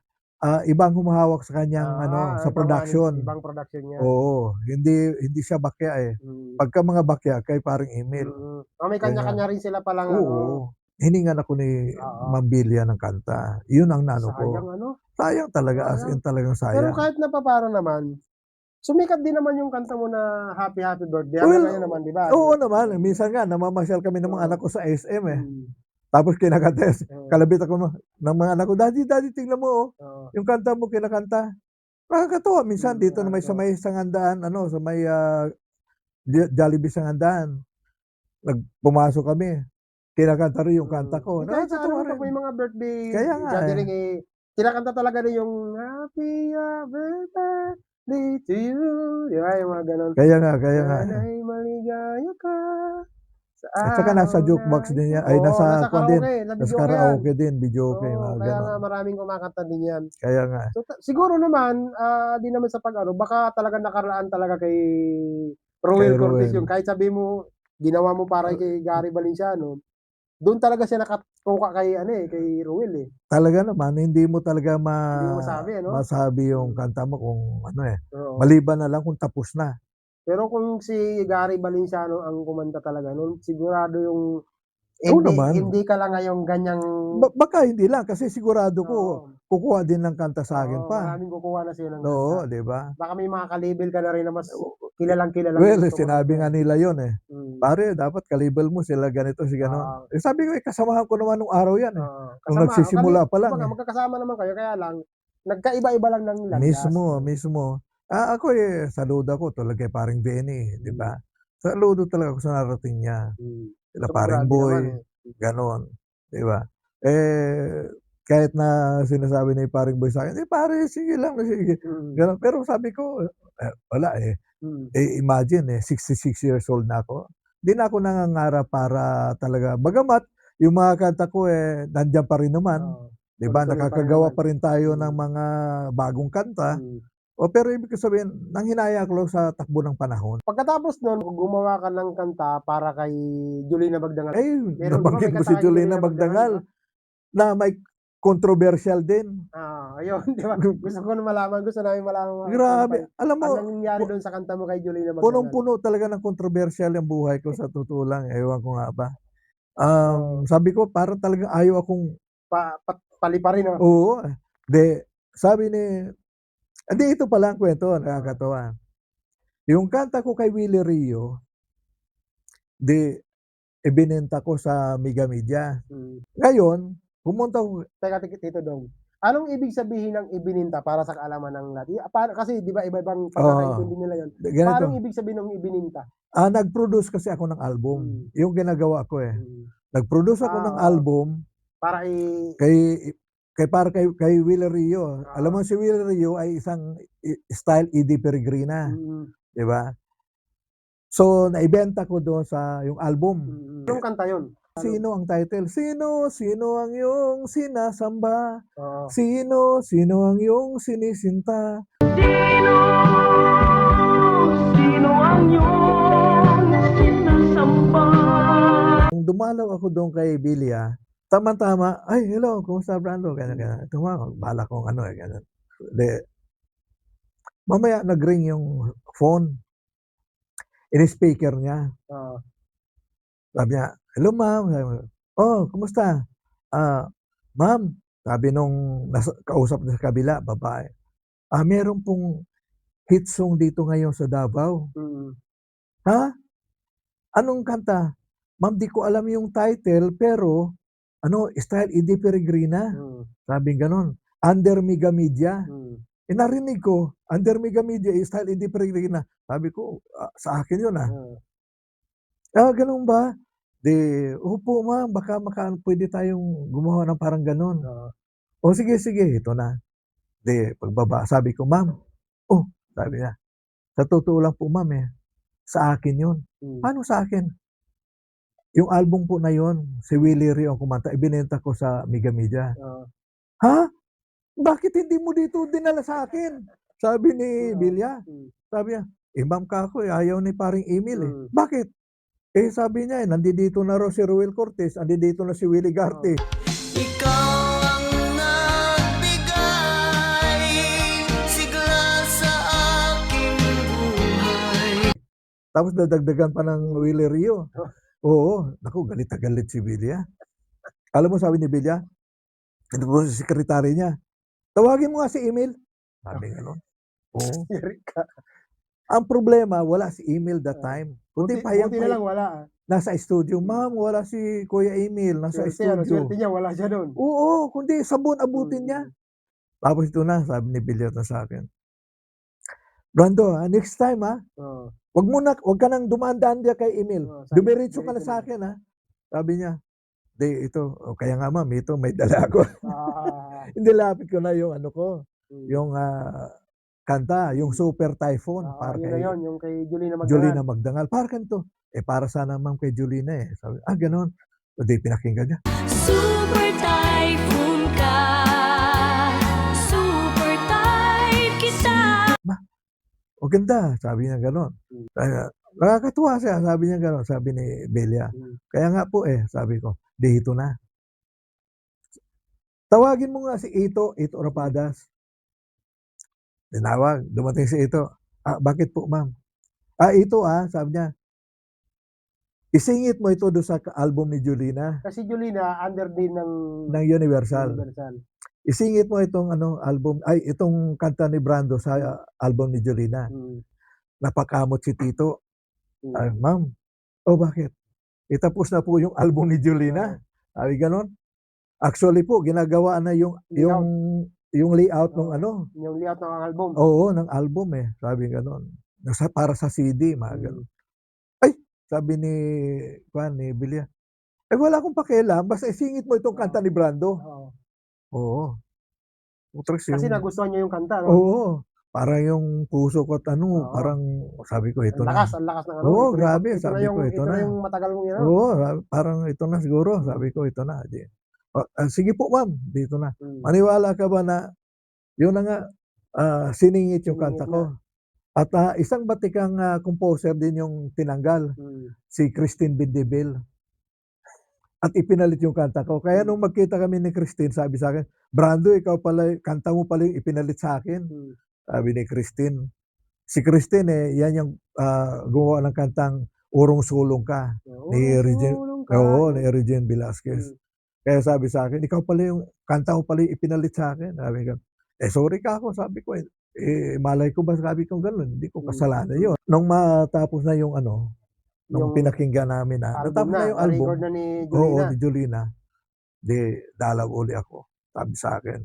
ibang humahawak sa kanyang sa production. Ibang production niya. Oo, hindi siya bakya eh. Pagka mga bakya kay paring Emil. May kanya-kanya rin sila palang Oo. Hiningan ako ni Oo. Ma'am Bilia ng kanta. Yun ang nano ko. sayang ano. Sayang talaga, as in talagang Pero sayang. kahit na paparo naman, sumikat din naman yung kanta mo na Happy Happy Birthday. Well, Hanggang ngayon naman, di ba? Oo naman, minsan nga namamasyal kami ng mga Oo. anak ko sa SM eh. Mm. Tapos kinakanta, Oo. kalabit ako ng mga anak ko, Daddy, tingnan mo oh. Oo. Yung kanta mo kinakanta. Nakakatuwa minsan dito na sa nakakatuwa. may Sangandaan, sa may Jollibee Sangandaan. Pumasok kami. Kinakanta rin yung kanta ko. Kahit sa Nakakatuwa ano, pag rin. may mga birthday Kaya nga gathering kinakanta talaga rin yung Happy Birthday to you. Di ba? Yung mga ganon. Kaya nga. Sana'y maligaya ka sa At saka nasa araw jukebox na din yan. ito. Ay, Oo, nasa nasa kwan din. karaoke, Nasa yan. karaoke din, videoke, Oo, mga kaya nga ganon. maraming kumakanta din yan. Kaya nga. So, siguro naman, di naman sa pag-ano, baka talaga nakaraan talaga kay Ruel Cortez Ruel. yun. Kahit sabi mo, ginawa mo para kay Gary Valenciano, doon talaga siya nakatuka kay Ruel eh. Talaga naman, hindi mo talaga Hindi mo masabi, ano? masabi yung kanta mo kung Oo. maliban na lang kung tapos na. Pero kung si Gary Valenciano ang kumanta talaga noon, sigurado yung Oo naman. hindi ka lang ngayong ganyang Baka hindi lang kasi sigurado ko Oo. kukuha din ng kanta sa akin Oo, pa. maraming kukuha na sila ng Oo, kanta. di ba? Baka may mga ka-label ka na rin na mas kilalang-kilala. Well, sinabi nga nila yon eh. Mm. Pare, dapat kalibel mo sila ganito, si ganon. Sabi ko, kasamahan ko naman nung araw yan eh. Nung nagsisimula pa lang eh. Magkakasama naman kayo, kaya lang, nagkaiba-iba lang ng landas. Mismo. Ako saludo ako talaga kay paring Benny, di ba? Saludo talaga ako sa narating niya. Sila So, paring grabe Boy, naman ganon. Di ba? Kahit na sinasabi ni paring Boy sa akin, pare, sige lang, sige. Ganon. Pero sabi ko, wala eh. Imagine 66 years old na ako. Hindi na ako nangangarap para talaga. Bagamat, yung mga kanta ko nandiyan pa rin naman. Di ba? Nakakagawa pa rin tayo ng mga bagong kanta. Pero ibig sabihin, nanghinaya ko lang sa takbo ng panahon. Pagkatapos nun, gumawa ka ng kanta para kay Julina Magdangal. Nabanggit mo si Julina Magdangal na may controversial din. Ayun, di ba? Gusto namin malaman. Grabe. Alam mo, anong nangyari doon sa kanta mo kay Julina Magdangal? punong-puno talaga ng controversial yung buhay ko sa totoo lang. Ewan ko nga ba. Sabi ko, parang talagang ayaw akong paliparin. Oo. Sabi ito pala ang kwento, nakakatawa. Yung kanta ko kay Willie Rio, ibinenta ko sa Mega Media. Ngayon, pumunta ko. Teka, Tito Dong. Anong ibig sabihin ng ibininta para sa kaalaman ng lahat? Kasi di ba iba-ibang pagkakaintindi nila yun. Paano ibig sabihin ng ibininta? Nag-produce kasi ako ng album. Yung ginagawa ko eh. Nag-produce ako ng album para kay Willie Rio. Alam mo si Willie Rio ay isang style Eddie Peregrina, 'di ba? So naibenta ko doon sa yung album. Anong kanta 'yon? Sino ang title? Sino ang iyong sinasamba? Oo. Sino ang iyong sinisinta? Sino ang iyong sinasamba? Nung dumalaw ako doon kay Bilia, tama-tama, ay hello, kumusta Brando? Ganyan. Bala kong ganyan. Mamaya nag-ring yung phone. In-speaker niya. Sabi niya, hello ma'am. Oh, kumusta? Ma'am, sabi nung kausap na sa kabila, babae. Meron pong hit song dito ngayon sa Davao. Ha? Anong kanta? Ma'am, di ko alam yung title, pero style Eddie Peregrina. Sabi ganon. Under Mega Media. Narinig ko, Under Mega Media, style Eddie Peregrina. Sabi ko, sa akin yun ganun ba? Opo ma'am, baka pwede tayong gumawa ng parang gano'n. Oo. O sige, sige, ito na. Pagbaba, sabi ko, ma'am, oh, sabi niya, sa totoo lang po ma'am sa akin yun. Hmm. Paano sa akin? Yung album po na yun, si Willie Rio ang kumanta, ibinenta ko sa Mega Media. Oo. Ha? Bakit hindi mo dito dinala sa akin? Sabi ni Oo. Bilya. Sabi niya, ma'am kako, ayaw ni paring Emil eh. Hmm. Bakit? Sabi niya, nandito na raw si Ruel Cortez, nandito na si Willie Garte. Ikaw ang nagbigay sigla sa aking buhay. Tapos dadagdagan pa ng Willie Rio. Oo, naku, galit na galit si Bilya. Alam mo sabi ni Bilya, ito po si sekretary niya, tawagin mo nga si Emil. Sabi gano'n. Oo. Yari ka. Ang problema, wala si Emil that time. Kundi Buti na lang wala. nasa studio. Ma'am, wala si Kuya Emil, nasa studio. Swerte niya, wala siya doon. Oo, kundi sabon abutin niya. Tapos ito na, sabi ni Bilya na sa akin. Brando, next time Oo. wag ka nang dumaan-daan diyan kay Emil. Oo, sabi- Dumiretso ka na sa akin Sabi niya, kaya nga ma'am, ito may dala ako. Hindi lapit ko na yung ano ko, yung kanta, yung Super Typhoon para yun na kay yun, yung kay Julina Magdangal. Julina Magdangal. Para kanto. Para sana ma'am kay Julina Sabi, gano'n. Pinakinggan niya. Super typhoon ka, super type kita. O ganda, sabi niya gano'n. Nakakatuwa siya, sabi niya gano'n, sabi ni Belia. Kaya nga po sabi ko, dito na. Tawagin mo nga si Ito Rapadas. Tinawag, dumating si Ito. Bakit po ma'am? Ito sabi niya, isingit mo ito doon sa album ni Julina Kasi Julina, under din ng ng Universal. Universal. Isingit mo itong album, itong kanta ni Brando sa album ni Julina. Napakamot si Tito. Ma'am, bakit? Itapos na po yung album ni Julina. Sabi ganon. Actually po, ginagawa na yung layout ng Yung layout ng album. Oo, ng album Sabi ganon. Para sa CD, mga ganon. Sabi ni Bilya, wala akong pakialam, basta isingit mo itong kanta ni Brando. Oo. Kasi nagustuhan niya yung kanta, no? Oo. Parang yung puso ko parang sabi ko ito Ang na. lakas ng ano. Oo, Ito grabe, na sabi ko ito na na. yung matagal mong yan. Oo, parang ito na siguro, sabi ko ito na. Sige po ma'am, dito na. Maniwala ka ba na yun na nga, siningit yung kanta ko. At isang batikang composer din yung tinanggal, si Christine Bindibel. At ipinalit yung kanta ko. Kaya nung magkita kami ni Christine, sabi sa akin, Brando, ikaw pala, kanta mo pala yung ipinalit sa akin. Sabi ni Christine. Si Christine yan yung gumawa ng kantang Urong Sulong Ka. Ni Regine Velasquez. Kaya sabi sa akin, ikaw pala yung, kanta mo pala yung ipinalit sa akin. Sabi ko, sorry ka ako, sabi ko, malay ko ba sabi ko gano'n, hindi ko kasalanan yun. Nung matapos na yung nung pinakinggan namin natapos na yung album. Na ni Julina. Oo, ni Julina. Dalaw uli ako. Sabi sa akin,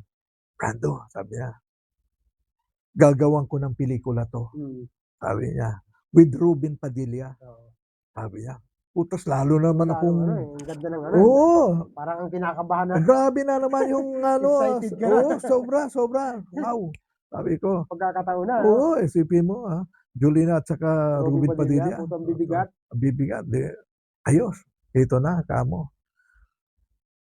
Brando, sabi niya, gagawan ko ng pelikula to. Sabi niya, with Ruben Padilla. Sabi niya, putas lalo naman akong... Ang ganda ng Oo. Parang ang kinakabahan na. Grabe na naman yung Excited ka na. sobra. Wow. Sabi ko. Pagkakataon na. Oo, isipin mo Julina at saka Ruben Padilla. Putang bibigat. Bibigat. Ayos. Ito na, kamo.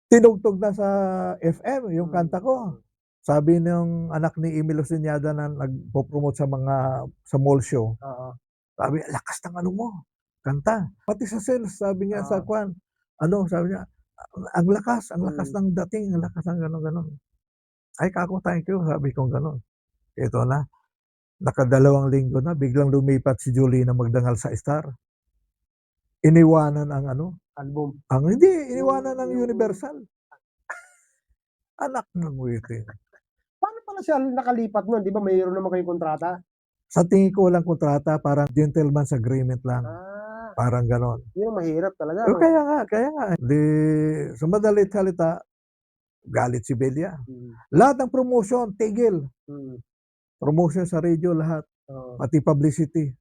Tinugtog na sa FM yung kanta ko. Sabi ng anak ni Emil Osiñada na nagpo-promote sa mall show. Sabi, lakas ng mo, kanta. Pati sa sales, sabi nga sa kwan. Sabi niya, ang lakas ng dating, ang lakas ng gano'n. Ay, kako, thank you, sabi kong gano'n. Ito na, nakadalawang linggo na, biglang lumipat si Julina Magdangal sa Star. Iniwanan ang album. Iniwanan ng Universal. Anak ng witing. Paano pala siya nakalipat nun? Di ba mayroon naman kayong kontrata? Sa tingin ko walang kontrata, parang gentleman's agreement lang. Parang ganon. Yun ang mahirap talaga. Kaya nga. Sa madalit salita, galit si Belia. Lahat ng promotion, tigil. Promotion sa radio, lahat. Pati publicity.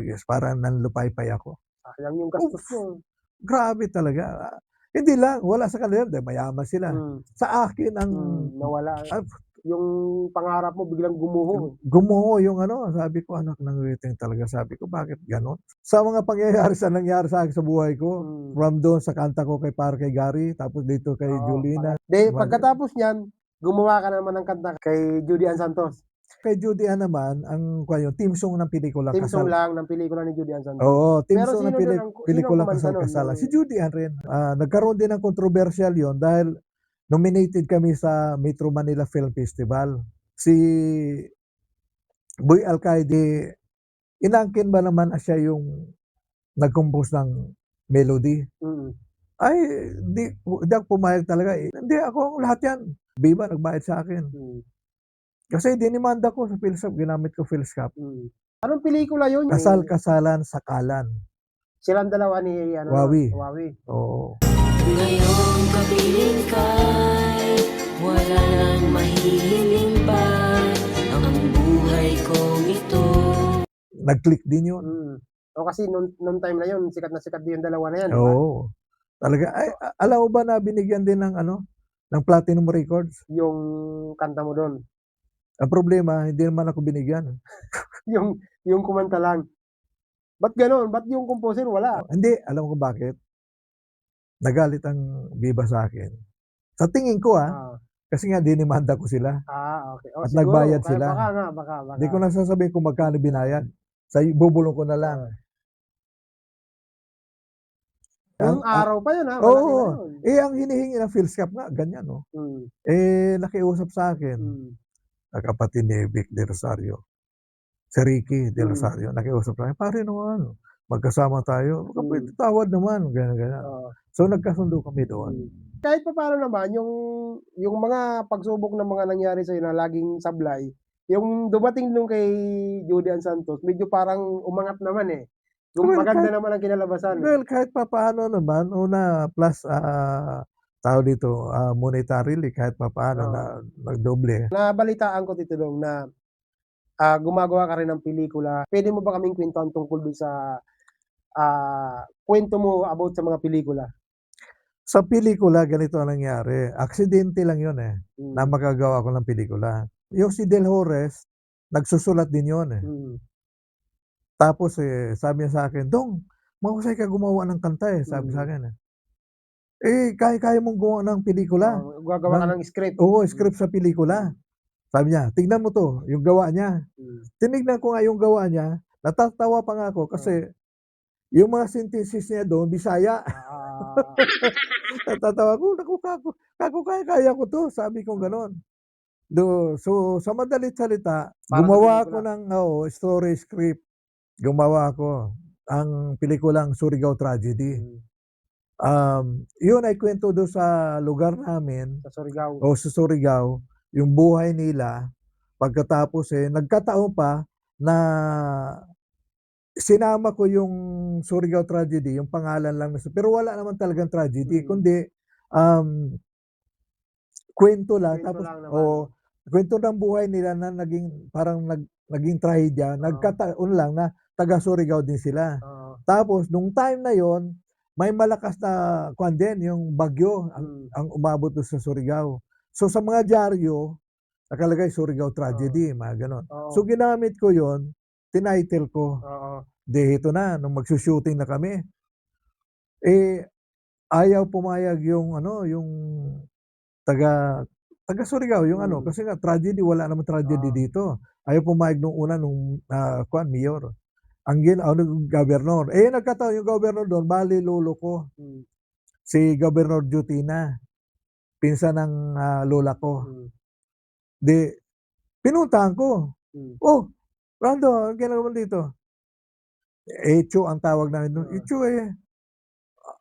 Yes, parang nanlupay-pay ako. sayang yung gastos mo. Grabe talaga. Hindi lang, wala sa kanila, dahil mayaman sila. Sa akin ang Nawala. ah, Yung pangarap mo biglang gumuho. gumuho yung ano, sabi ko, "Anak ng weteng talaga." Sabi ko, "Bakit gano'n?" Sa mga pangyayari sa nangyari sa akin sa buhay ko, from doon sa kanta ko para kay Gary, tapos dito kay Oo, Julina. pagkatapos niyan, gumawa ka naman ng kanta kay Judy Ann Santos. Kay Judy Ann naman, ang kuwan yun, theme song ng pelikula Team song Kasal. lang ng pelikula ni Judy Ann Santos. Oo, theme Pero song ng sino nun sino pelikula ang kumanta nun? Kasal-Kasalan. Si Yung Judy Ann rin. Nagkaroon din ng controversial yon dahil nominated kami sa Metro Manila Film Festival. Si Boy Alcaide, inangkin ba naman na siya yung nag-compose ng melody? Ay, di ako pumayag talaga, eh. Hindi, ako ang lahat yan. Viva nagbayad sa akin. Kasi dinimanda ko sa PhilSap, ginamit ko PhilSap. Anong pelikula yun? Kasal-Kasalan, Sakalan. Silang dalawa ni ano, Wawi. Wawi. Oo. Ngayong kapiling ka'y wala nang mahihiling pa ang buhay kong ito. Nag-click din yun. O kasi nung time na yun, sikat na sikat din yung dalawa na yan, di ba? Oo. Talaga. Ay, alam mo ba na binigyan din ng ano, ng Platinum Records? Yung kanta mo doon. Ang problema, hindi naman ako binigyan. Yung kumanta lang. Ba't gano'n? Ba't yung composer wala? Hindi, alam ko bakit. Nagalit ang Viva sa akin. Sa tingin ko kasi nga dinimanda ko sila. Okay. O, At siguro, nagbayad kaya sila. Baka. Hindi ko na sasabihin kung magkano binayad. Bubulong ko na lang. Yung araw pa yun, malaki Oo. na yun. Ang hinihingi ng PhilSap nga, ganyan, no? Nakiusap sa akin, ang kapatid ni Vic De Rosario, si Ricky De Rosario, nakiusap sa akin, "Pare naman, magkasama tayo, baka tawad naman," ganyan. So, nagkasundo kami doon. Kahit papaano naman, yung mga pagsubok ng mga nangyari sa'yo na laging sablay, yung dumating nung kay Judy Ann Santos, medyo parang umangat naman eh. Yung Well, maganda naman ang kinalabasan. Well, kahit papaano naman, una, plus, tawag dito, monetarily, kahit papaano na nagdoble. Nabalitaan ko, Tito Dong, na gumagawa ka rin ng pelikula. Pwede mo ba kaming kwentuhan tungkol dun sa kwento mo about sa mga pelikula? Sa pelikula, ganito ang nangyari. Aksidente lang yun eh, na makagawa ko ng pelikula. Yung si Del Horez, nagsusulat din yun eh. Tapos sabi niya sa akin, "Dong, mahusay ka gumawa ng kanta eh," sabi sa akin eh. Kaya mong gumawa ng pelikula. Gagawa ka ng script. Oo, script sa pelikula. Sabi niya, "Tignan mo to," yung gawa niya. Tinignan ko nga yung gawa niya, natatawa pa nga ako kasi yung mga synthesis niya doon, Bisaya. Natatawa ko, "Naku, kako, kaya ko to," sabi ko gano'n. So, sa madalit salita, Para sa gumawa ako pelikula. ng story script. Gumawa ako ang pelikulang Surigao Tragedy. Yun ay kwento doon sa lugar namin Sa Surigao. o sa Surigao, yung buhay nila. Pagkatapos nagkataon pa na sinama ko yung Surigao Tragedy, yung pangalan lang, pero wala naman talagang tragedy, kundi kwento lang. Kwento Tapos lang naman. kwento ng buhay nila na naging trahedya. Nagkataon lang na taga Surigao din sila. Tapos nung time na yon, may malakas na kuwan din, yung bagyo ang umabot doon sa Surigao. So sa mga dyaryo, nakalagay Surigao Tragedy, mga gano'n. So ginamit ko yon, tinitle ko. Ito na, nung magsushooting na kami, ayaw pumayag yung yung taga Surigao, yung kasi nga tragedy, wala namang tragedy dito. Ayaw pumayag nung una nung mayor. Ang gobernador. Nagkataon yung gobernador doon, bali lolo ko. Si Governor Jutina, pinsan ng lola ko. Pinuntahan ko. "Oh, Rando, ang ginagawa mo dito?" Echo ang tawag namin doon. "Echo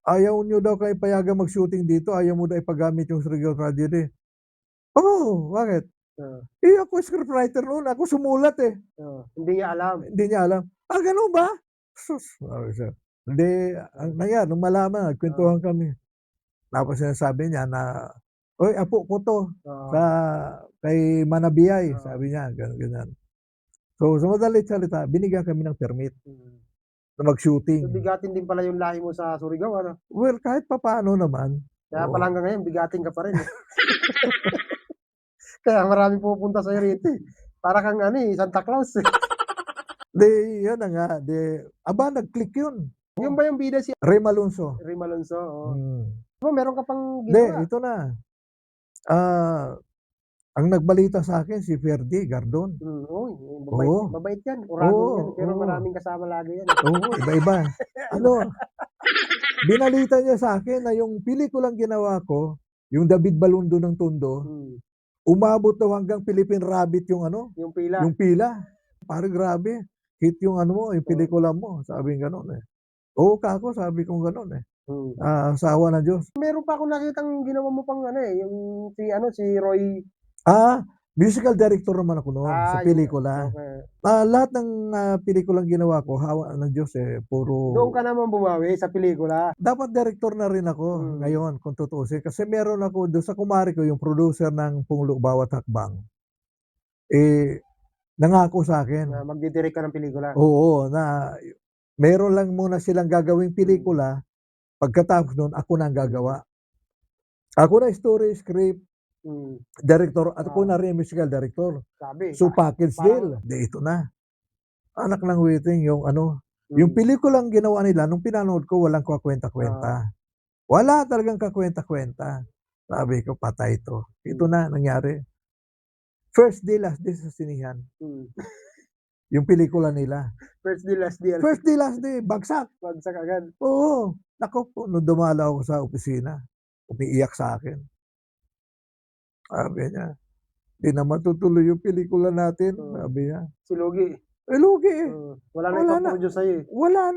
ayaw nyo daw kayo payagan mag-shooting dito, ayaw mo daw ipagamit yung Surigao Tragedy." "Oo, bakit?" Ako scriptwriter noon, ako sumulat eh. Hindi niya alam. Hindi niya alam. Gano'n ba? Sus, sabi siya. Hindi, ang nangyari nung malaman, nagkwentuhan kami. Tapos sinasabi niya na, "Uy, apo ko to, kay Manabiyay," sabi niya, gano'n, ganyan. So, sa madalit salita, binigyan kami ng permit. na mag-shooting. So, bigatin din pala yung lahi mo sa Surigao, ano? Well, kahit papaano naman. Kaya Oo. pala hanggang ngayon, bigatin ka pa rin, eh. Kaya marami pupunta sa'yo rito, eh. Para kang ano, eh, Santa Claus, eh. Yan na nga, nag-click yun. Yung ba yung bida si Rem Alonso. Rem Alonso? Oo. Mm. Diba, meron ka pang Hindi, ginawa? ito na. Ang nagbalita sa akin si Ferdy Gardon. Uy, mabait, Oo. mabait yan. Uragon Oo, yan. Pero oo. maraming kasama lagi yan. Oo, iba-iba. Binalita niya sa akin na yung pelikulang ginawa ko, yung David Balundo ng Tondo, umabot daw hanggang Philippine Rabbit yung Yung pila. yung pila. Pare grabe, hit yung mo, yung pelikula mo. Sabi gano'n eh. Oo, kako, sabi kong gano'n eh. Asawa ng Diyos. Meron pa akong nakitang ginawa mo pang yung si Roy. Musical director naman ako noon sa Yun. pelikula. Okay. Lahat ng pelikulang ginawa ko, hawa ng Diyos eh, puro... Doon ka naman bumawi sa pelikula. Dapat director na rin ako ngayon kung tutusin. Kasi meron ako doon sa kumari ko, yung producer ng Punglo Bawat Hakbang. Nangako sa akin. Na magdidirect ka ng pelikula. Oo, na meron lang muna silang gagawing pelikula. Pagkatapos nun, ako na ang gagawa. Ako na story, script, director, at ako na rin musical director. Sabi. So package deal. Ito na. Anak ng waiting, yung yung pelikulang ginawa nila, nung pinanood ko, walang kakwenta-kwenta. Wala talagang kakwenta-kwenta. Sabi ko, patay ito. Ito na, nangyari. First day, last day sa sinihan. Yung pelikula nila. First day, last day. First day, last day, bagsak. Bagsak agad. Oo. Naku po, nung dumala ako sa opisina, umiiyak sa akin. Sabi niya, di na matutuloy yung pelikula natin. Sabi niya. Si Lugi. Lugi eh. Wala na Wala ipaproduce sa'yo eh. Wala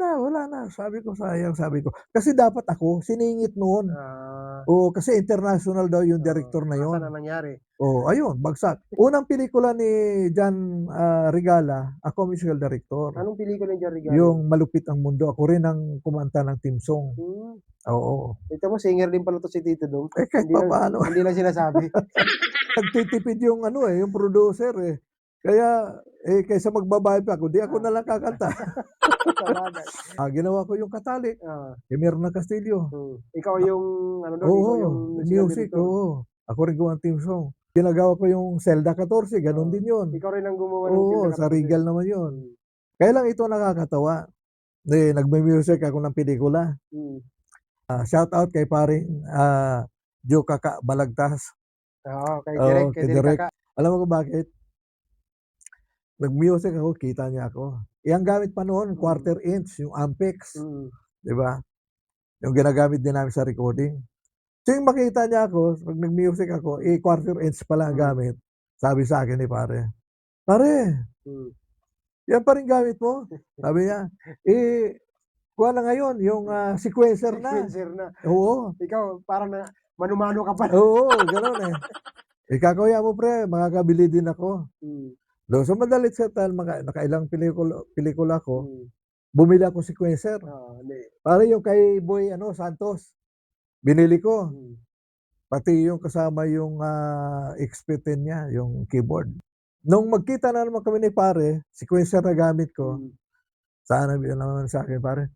na. Sabi ko, sayang, sabi ko. Kasi dapat ako, siningit noon. Oo, kasi international daw yung director na yun. Saan na nangyari? Oo, ayun, bagsak. Unang pelikula ni John Regala, ako musical director. Anong pelikula niya, Ricardo? Yung Malupit ang Mundo. Ako rin ang kumanta ng theme song. Oo. Ito mo, singer din pala to si Tito Dong. Kahit pa paano. Hindi lang sinasabi. Nagtitipid yung yung producer eh. Kaya, kaysa magbabayad pa ako, di ako na lang kakanta. Sabagay. Ginawa ko yung Katalik. Kay Mirna Castillo. Ikaw yung, ano doon, Oo, ikaw yung music, director. oo. Ako rin gawa ang theme song. Ginagawa ko yung Zelda 14, ganun din yun. Ikaw rin ang gumawa ng Oo, Zelda sa 14. Regal naman yun. Kaya lang ito nakakatawa. Nagme-music ako ng pelikula. Shout out kay paring Joe Kaka Balagtas. Oo, kay Oo, Direk, kay kay Direk Direk. Kaka. Alam mo kung bakit? Nag-music ako, kita niya ako. Ang gamit pa noon, quarter inch, yung Ampex. Di ba? Yung ginagamit din namin sa recording. So yung makita niya ako, pag nag-music ako, quarter inch pala ang gamit. Sabi sa akin ni pare, yan pa rin gamit mo? Sabi niya, kuha na ngayon, yung sequencer na. Sequencer na. Oo. Ikaw, parang na, manumano ka pa. Oo, gano'n eh. Kakawaya mo pre, makakabili din ako. Doon sa madalit sa tal, nakailang pelikula ko, bumili ako sequencer. Para yung kay Boy Santos, binili ko. Pati yung kasama yung XP10 niya, yung keyboard. Nung magkita na naman kami ni pare, sequencer na gamit ko, sana naman sa akin pare,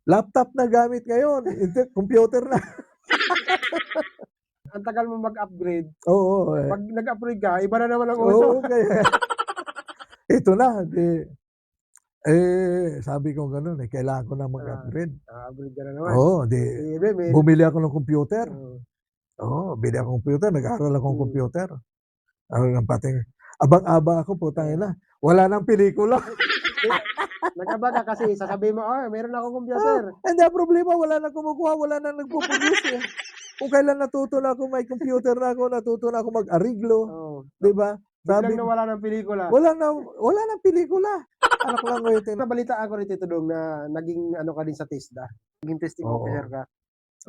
laptop na gamit ngayon, computer na. Ang tagal mo mag-upgrade. Oo. Pag nag-upgrade ka, iba na naman ang uso. Oo, kaya. Ito na. Sabi ko gano'n kailangan ko na mag-upgrade. Upgrade ka na naman. Oo, bumili ako ng computer. Oo, bili ako ng computer. Nag-aaral ako ng computer. Abang-abang ako, putang ina. Wala nang pelikula. Nag-aba ka kasi, sasabihin mo, meron akong computer. Hindi, problema, wala nang kumukuha, wala nang nagpo-produce eh. Kung kailan natuto na ako, may computer na ako, natuto na ako mag-ariglo. Di ba? Biglang nawala ng pelikula. Wala nang pelikula. Anak lang ngayon. Nabalitaan ko rin Tito Dong na naging ka din sa TISDA. Naging testing officer ka.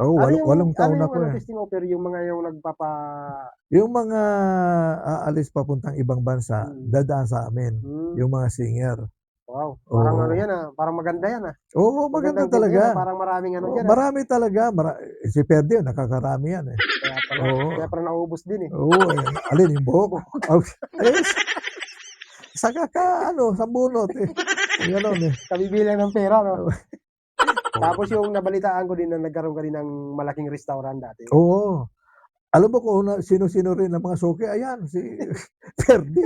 Oo, walong taon ako eh. Testing officer, yung mga yung Yung mga aalis papuntang ibang bansa, dadaan sa amin. Yung mga singer. Wow, parang yan parang maganda yan Oo, maganda talaga. Parang maraming dyan. Marami talaga. Si Ferdy, nakakarami yan eh. Kaya parang naubos din eh. Oo, alin yung buhok. Saka ka, sa bunot eh. Gano'n eh. kabibilang ng pera, no? Oo. Tapos yung nabalitaan ko din na nagkaroon ka din ng malaking restaurant dati. Oo. Alam mo kung sino-sino rin ang mga suki, ayan si Ferdy.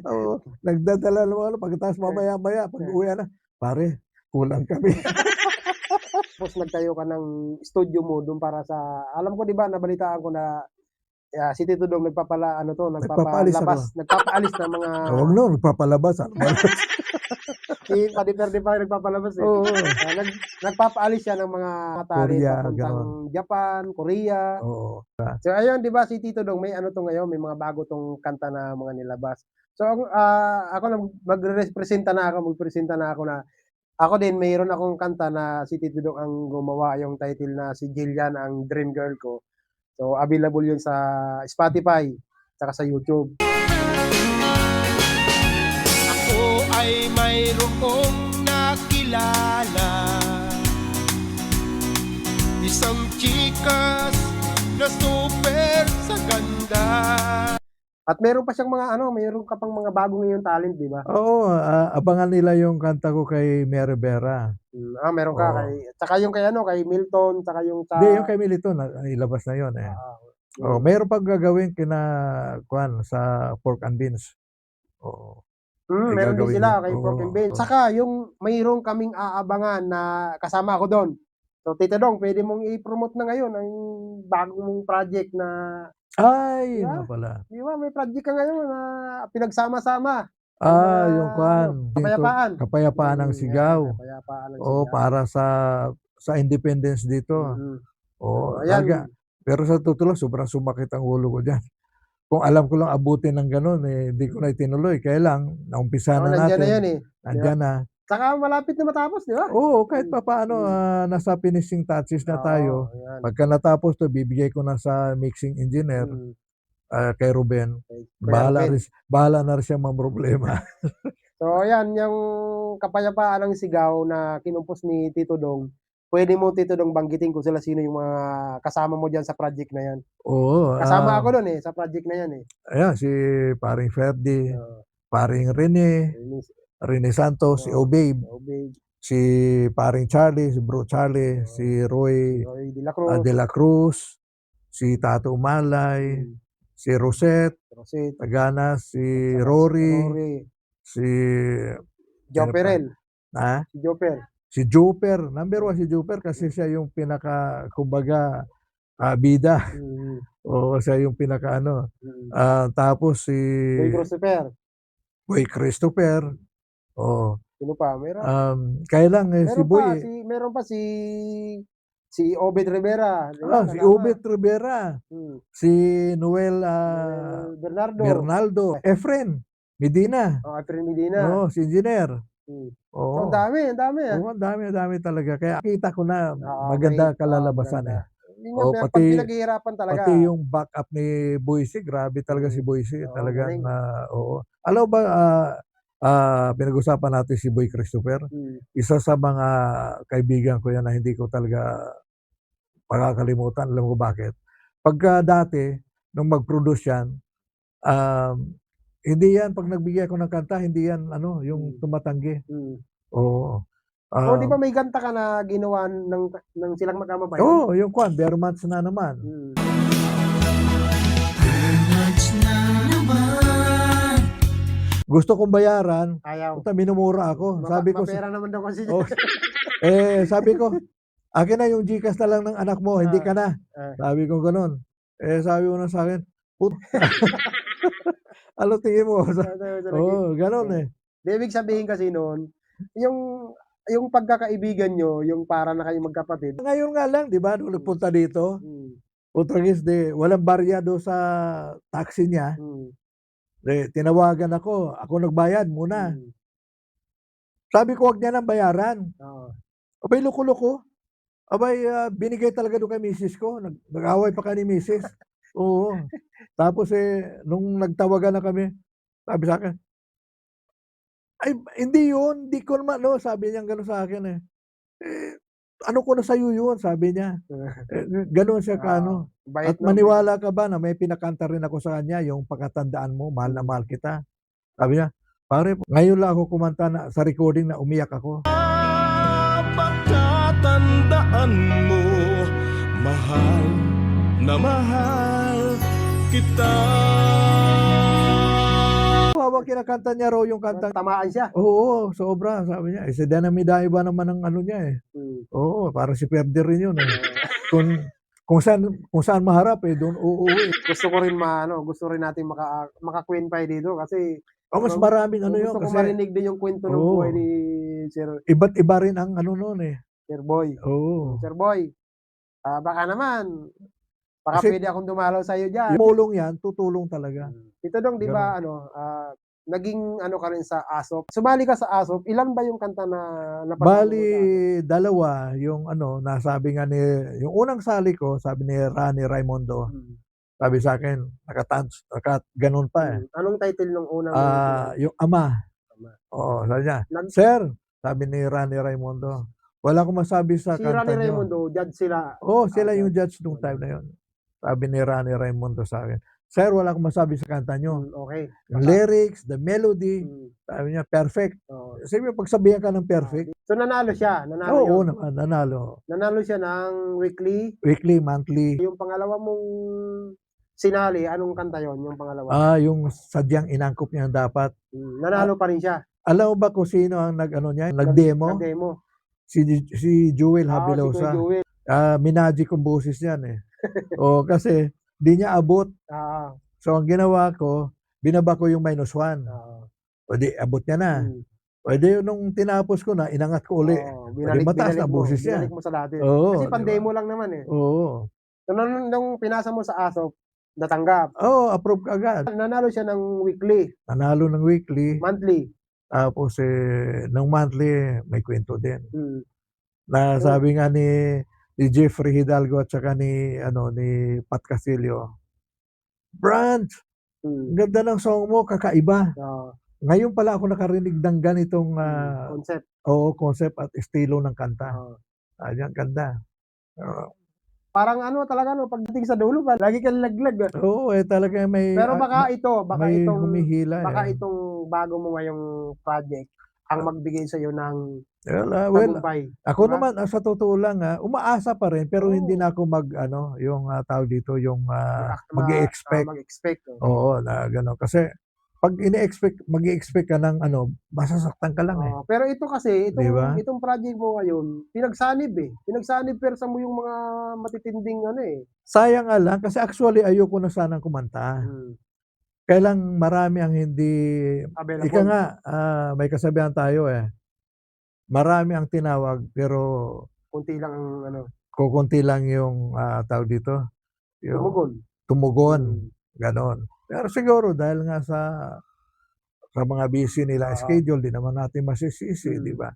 Oo, nagdadala ng ano, pagkatapos mamaya-maya pag-uwian na, "Pare, kulang kami." Tapos nagtayo ka ng studio mo dun para sa alam ko 'di ba nabalitaan ko na, si Tito Dong Nagpapaalis nagpapaalis ng mga Huwag no, nagpapalabas, ano ba? si Padre Ferdy pa yung nagpapalabas, eh. Oo, Nagpapaalis siya ng mga talent Korea, papuntang Japan, Korea. oo. So ayun 'di ba si Tito Dong may ano 'to ngayon, may mga bago 'tong kanta na mga nilabas. So ako lang magpresenta na ako na ako din mayroon akong kanta na si Tito Dong ang gumawa, yung title na si Jillian ang dream girl ko. So available yun sa Spotify tsaka sa YouTube. Ako ay mayroong nakilala, isang chikas na super sa ganda. At meron pa siyang meron ka pang mga bago ngayong talent, 'di ba? Oo, abangan nila yung kanta ko kay Mary Vera. Meron ka Oo. tsaka yung kay Milton, tsaka yung sa Hindi, yung kay Milito nailabas na yun, eh. Oo, meron pang gagawin sa Pork and Beans. Oo, may meron din gagawin sila yun. kay Pork and Oo, Beans. oo. Saka yung mayroon kaming aabangan na kasama ako do'n. So Tito Dong, puwede mong i-promote na ngayon ang bago mong project na Ay, Di yun ba? nga pala. 'di ba may project ka ngayon na pinagsama-sama ang Yung dito, kapayapaan. Kapayapaan ng Sigaw. Kapayapaan ng Oo, sigaw. para sa independence dito. Mm. Oo, So ayan, talaga. Pero sa totoo lang, sobrang sumakit ang ulo ko diyan. Kung alam ko lang abutin ng gano'n, eh, hindi ko na itinuloy. Kaya lang, naumpisa na nandiyan na natin, 'yan, eh, 'di ba? nandiyan na. Tsaka malapit na matapos, 'di ba? Oo, kahit papaano, Mm. nasa finishing touches na tayo. Ayan. Pagka natapos 'to, bibigay ko na sa mixing engineer, Mm. kay Ruben. Kay Kuya Ruben. Bahala na rin siyang mamroblema. So ayan, yung kapayapaan ng sigaw na kinumpos ni Tito Dong, puwede mo Tito Dong banggitin kung sino yung mga kasama mo diyan sa project na 'yan. Oo, Kasama ako do'n, eh, sa project na 'yan, eh. ayan si paring Ferdy, Oo, paring Rene, Release, Rene Santos, si Obabe, Obey, si paring Charlie, si Bro Charlie, si Roy Roy De La Cruz, De La Cruz, si Tato Umalay, si Rosette Rosit, Taganas, si saka Rory, si sino pa? Joperel, Ha? si Joper. Si Joper, number 1 si Joper kasi siya yung kumbaga, bida. Mm, Oo, siya yung pinakaano. mm. Tapos si Boy Christopher, Boy Christopher, oo. sino pa? Meron Kaya lang, si meron Boy, pa meron pa si Obed Rivera, 'di ba, si kasama? Obet Rivera, si Noel, Bernardo, Bernaldo, Efren Medina, Efren Medina. oo, si engineer. So Oo. ang dami, Oo, ang dami talaga. Kaya kita ko na may maganda kalalabasan, eh. maganda. Yun nga, Oo, pag pati pinaghihirapan talaga. pati yung backup ni Boysie, grabe talaga si Boysie, Oo, talagang, galing. oo. Alam mo ba, pinag-usapan natin si Boy Christopher, isa sa mga kaibigan ko 'yan na hindi ko talaga makakalimutan. Alam mo bakit? Pagka dati nung mag-produce 'yan, hindi 'yan 'pag nagbigay ako ng kanta, hindi 'yan yung tumatanggi. Oo. O di Um, ba may kanta ka na ginawa ng Silang Mag-ama ba yun? Oo, yung Bare Months na naman. Gusto kong bayaran, Ayaw. puta minumura ako. Sabi ko, Mapera naman daw kasi. oh, sabi ko, akin na yung GCash na lang ng anak mo, hindi ka na. Sabi ko gano'n. Sabi mo na sa akin, ano tingin mo? Oo, gano'n eh. Ibig sabihin kasi noon, yung pagkakaibigan nyo, yung para na kayong magkapatid. Ngayon nga lang, di ba, nung nagpunta dito, Putragis, walang barya doon sa taxi niya. Tinawagan ako nagbayad muna. Sabi ko, wag niya nang bayaran. Abay, loko-loko. Abay, binigay talaga doon kay misis ko. Nag-away pa kay ni misis. Oo. Tapos nung nagtawagan na kami, sabi sa akin, ay, hindi yun. Hindi ko naman, no? Sabi niya gano'n sa akin eh. Ano ko na sa'yo yun? Sabi niya. Gano'n siya kaano. At maniwala ka ba na may pinakanta rin ako sa kanya, yung pagkatandaan mo, mahal na mahal kita. Sabi niya, Pare, ngayon lang ako kumanta na sa recording na umiyak ako. Pagkatandaan mo, mahal na mahal kita. Habang kinakanta niya raw yung kanta. Tamaan siya. Oo, sobra, sabi niya. Eh, si Danamida iba naman ang ano niya eh. Oo, parang si Perder rin yun eh. Kung saan maharap eh, doon uuwi. Gusto ko rin gusto rin natin maka-Queen Pie dito kasi Mas maraming ano yun gusto ko kasi marinig din yung kwento ng Oo. buhay ni Sir iba't iba rin ang ano noon eh. Boy. Oo. Sir Boy, baka naman, baka Kasi- pwede akong dumalaw sa'yo dyan. Tumulong yan, tutulong talaga. Tito Dong, di ba, naging ka rin sa ASOP. Sumali ka sa ASOP, ilan ba yung kanta na napanood mo sa ASOP? Bali, dalawa, yung nasabi nga ni, yung unang sali ko, sabi ni Rani Raimondo, sabi sa akin, ganun pa eh. Anong title ng unang Yung Ama. Ama. Oo, sabi niya, Nag- Sir, sabi ni Rani Raimondo, wala akong masabi sa Si kanta Rani niyo. Raimundo, judge sila. Oo, sila yung judge. judge nung time na yun. Sabi ni Rani Raimondo sa akin, Sir, wala akong masabi sa kanta niyo. Okay. Yung lyrics, the melody, Mm, sabi niya, perfect. oo. Sabi niya, pagsabihan ka ng perfect. So nanalo siya, Oo yun. naman, nanalo. Nanalo siya ng weekly. Weekly, monthly. Yung pangalawa mong sinali, anong kanta yon yung pangalawa? Yung sadyang inangkop niya dapat. Nanalo pa rin siya. Alam mo ba kung sino ang nag-demo? Nag-demo. Si Jewel Si Kuya Habilosa. Jewel. Minagic kong boses yan eh. Kasi di niya abot. Ah, So ang ginawa ko, binaba ko yung -1. O di, abot niya na. O di, nung tinapos ko na, inangat ko uli. mataas na boses niya. Binalik mo sa dati. Oo, Kasi di ba? pan-demo lang naman eh. Oo. So, nung pinasa mo sa ASOP, natanggap. Oo, approve ka agad. Nanalo siya ng weekly, Nanalo ng weekly. monthly. Tapos nung monthly, may kwento din. Mm. Na sabi nga ni Jeffrey Hidalgo at saka ni Pat Castillo, Brand, ang Mm. ganda ng song mo, kakaiba. Ah, Ngayon pala ako nakarinig ng ganitong concept. concept at estilo ng kanta. Ah. Ang ganda. Oo. Parang talaga pagdating sa dulo pa, lagi kang laglag. Oo, talaga may Pero baka may itong humihila. itong bago mo ngayong project ang magbigay sa iyo ng Well, tagumpay. ako Diba? naman sa totoo lang umaasa pa rin pero Oo. hindi na ako yung tawag dito yung mag-expect. Mag-expect. Oo, na gano'n. Kasi pag mag-expect ka ng masasaktan ka lang eh. Pero ito kasi, Di ba? itong project mo ngayon, pinagsanib eh. Pinagsanib persa mo yung mga matitinding Sayang nga lang kasi actually ayoko na sanang kumanta. Kaya lang marami ang hindi Available. ika nga may kasabihan tayo eh. Marami ang tinawag pero Kunti lang ang kukunti lang yung tawag dito. Yung tumugon. tumugon. Ganon. Pero siguro dahil nga sa mga busy nila schedule, di naman natin masisisi, di ba?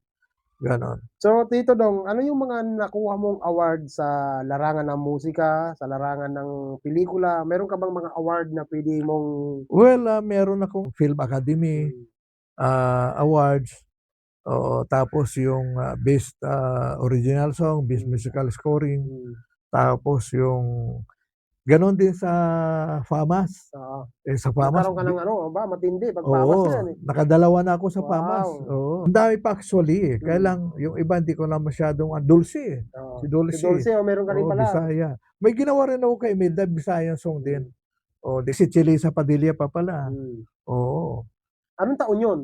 Ganon. So, Tito Dong, ano yung mga nakuha mong award sa larangan ng musika, sa larangan ng pelikula? Meron ka bang mga award na pwede mong Well, meron akong Film Academy awards. Oo, tapos yung best original song, best musical scoring. Tapos yung ganon din sa FAMAS. Sa FAMAS. nagkaroon ka ng matindi pag pamas Oo, na yan eh. nakadalawa na ako sa Wow. FAMAS. Oo. Ang dami pa actually. Kaya lang, yung iba hindi ko na masyadong Dulce. Si Dulce. Si Dulce, meron ka rin Oo, pala. Bisaya. May ginawa rin ako kay Imelda, Bisaya song din. Si Chelisa Padilla pa pala. Oo. Anong taon yun?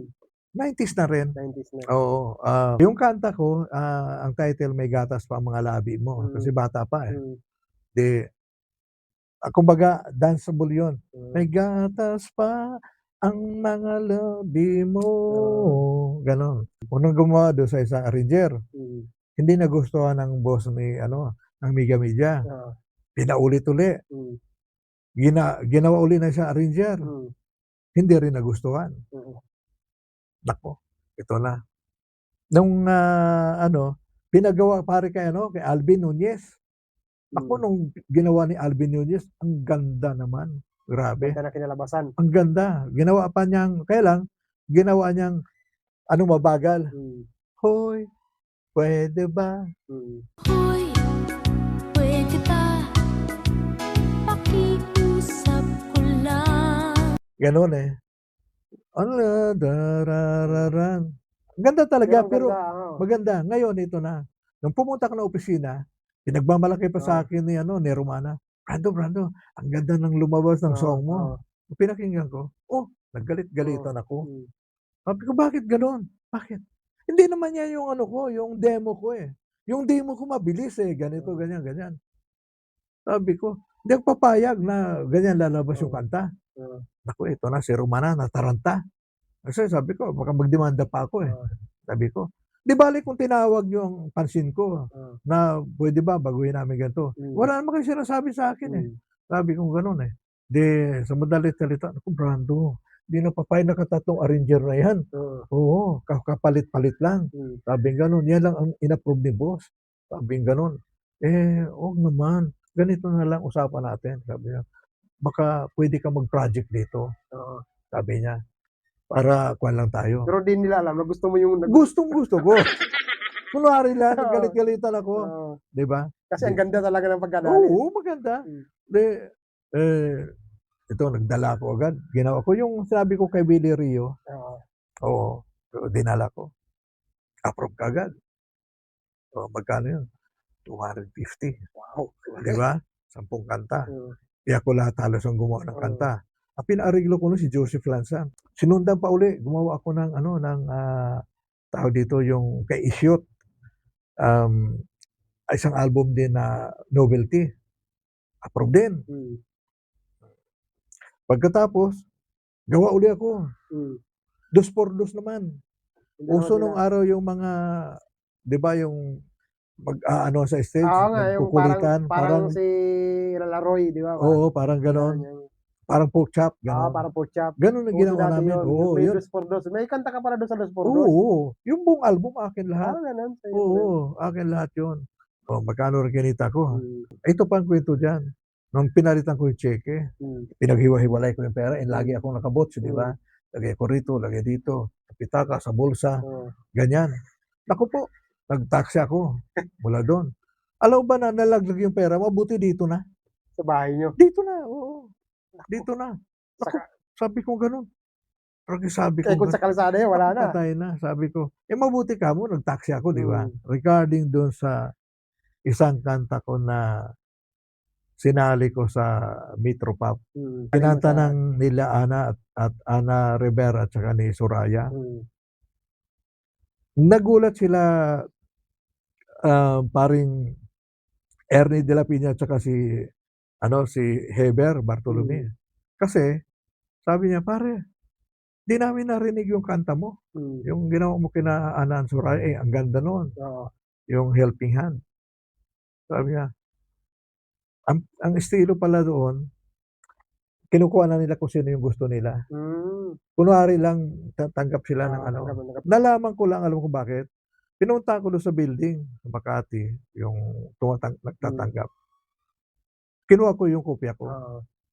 90s na rin. 90s na. Oo. Yung kanta ko, ang title, May Gatas Pa Ang Mga Labi Mo. Kasi bata pa eh. Kumbaga, danceable yun. May gatas pa ang mga labi mo. Ganon. Unang gumawa doon sa isang arranger. Hindi nagustuhan ng boss ni ng Mega Media. Pinaulit-uli. Ginawa uli na siya arranger. Hindi rin nagustuhan. Nako, ito na. Nung pinagawa pare kay Alvin Nunez. Ako nung ginawa ni Alvin Nunez, ang ganda naman. Grabe. Ganda na kinalabasan. Ang ganda. Ginawa pa niyang, ginawa niyang mabagal. Hoy, pwede ba? Hoy, pwede ba? Pakiusap ko lang. Ganon eh. Ano na, darararan. Ang ganda talaga, ang pero ganda, oo. maganda. Ngayon, ito na. Nung pumunta ako ng opisina, pinagmamalaki pa sa akin ni Romana, Brando, ang ganda ng lumabas ng Oo, song mo. oo. Pinakinggan ko, naggalit-galitan ako. Mm. Sabi ko, bakit gano'n? Bakit? Hindi naman yan yung ano ko, yung demo ko eh. Yung demo ko mabilis eh, ganito, ganyan. Sabi ko, hindi ako papayag na ganyan lalabas yung kanta. Oo. Naku, ito na si Romana, nataranta. Kasi sabi ko, baka magdemanda pa ako eh. Oo. Sabi ko, di bali kung tinawag yung pansin ko Oo. na pwede ba baguhin namin ganito. Wala naman kayo sinasabi sa akin eh. Sabi ko gano'n eh. Di, sa madalit salita, naku Brando, di na papayag nakatatlong arranger na yan. Oo. Oo, kapalit-palit lang. Sabi gano'n, yan lang ang in-approve ni boss. Sabi gano'n. Huwag naman. Ganito na lang usapan natin. Sabi niya, baka pwede ka mag-project dito. Oo. Sabi niya, para kuwan lang tayo. Pero di nila alam na gusto mo yung Gustong-gusto ko. Kunwari lang, Oo. naggalit-galitan ako. Oo. Di ba? Kasi ang ganda talaga ng pagkadali. Oo, maganda. Ito, nagdala ko agad. Ginawa ko yung sabi ko kay Billy Rio. Oo. Oo, dinala ko. Approve ka agad. Magkano yun? 250. Wow. Di ba? 10 kanta. Mm. Kaya ako lahat halos ang gumawa ng kanta. Ang pina-ariglo ko nun si Joseph Lanza. Sinundan pa uli. Gumawa ako ng tawag dito yung kay Isyot. Isang album din na novelty. Approve din. Pagkatapos, gawa uli ako. 2x2 naman. Uso nung araw yung mga, di ba yung mag-aano sa stage, Oo nga, yung magkukulitan. parang si Laroy, di ba? Oo, parang ganon. Parang pork chop, ganon. Parang pork chop. Ganon ang ginawa namin. Oo, May yun. 2x2. May kanta ka pala doon sa 2x2. Oo, yung buong album akin lahat. Ganun. Oo, akin lahat yun. Magkano rin kinita ko. Ito pa ang kwento dyan. Nung pinalitan ko yung cheque, pinaghiwa-hiwalay ko yung pera, lagi akong nakabotso, di ba? Lagay ko rito, lagay dito, sa pitaka, sa bulsa, ganyan. Naku po, nag-taxi ako mula doon. Alam ba na nalaglag yung pera, mabuti dito na. Sa bahay nyo. Dito na, oo. Dito na. Naku, sabi ko ganun. Pero sabi ko, Kung sa kalsada yun, wala na. patay na. Sabi ko, mabuti ka mo, nag-taxi ako, di ba? Regarding doon sa isang kanta ko na sinali ko sa Metropop. Kinanta ng nila Ana at Ana Rivera at saka ni Soraya. Nagulat sila paring Ernie de la Piña at saka si Heber Bartolome. Kasi sabi niya, pare, di namin narinig yung kanta mo. Yung ginawa mo kina Ana at Soraya, ang ganda noon. Yung Helping Hand. Sabi niya, ang estilo pala doon, kinukuha na nila kung sino yung gusto nila. Kunwari lang, tanggap sila ng ano. Nalaman ko lang, alam ko bakit. Pinunta ko doon sa building, sa Makati, yung nagtatanggap. Kinuha ko yung kopya ko.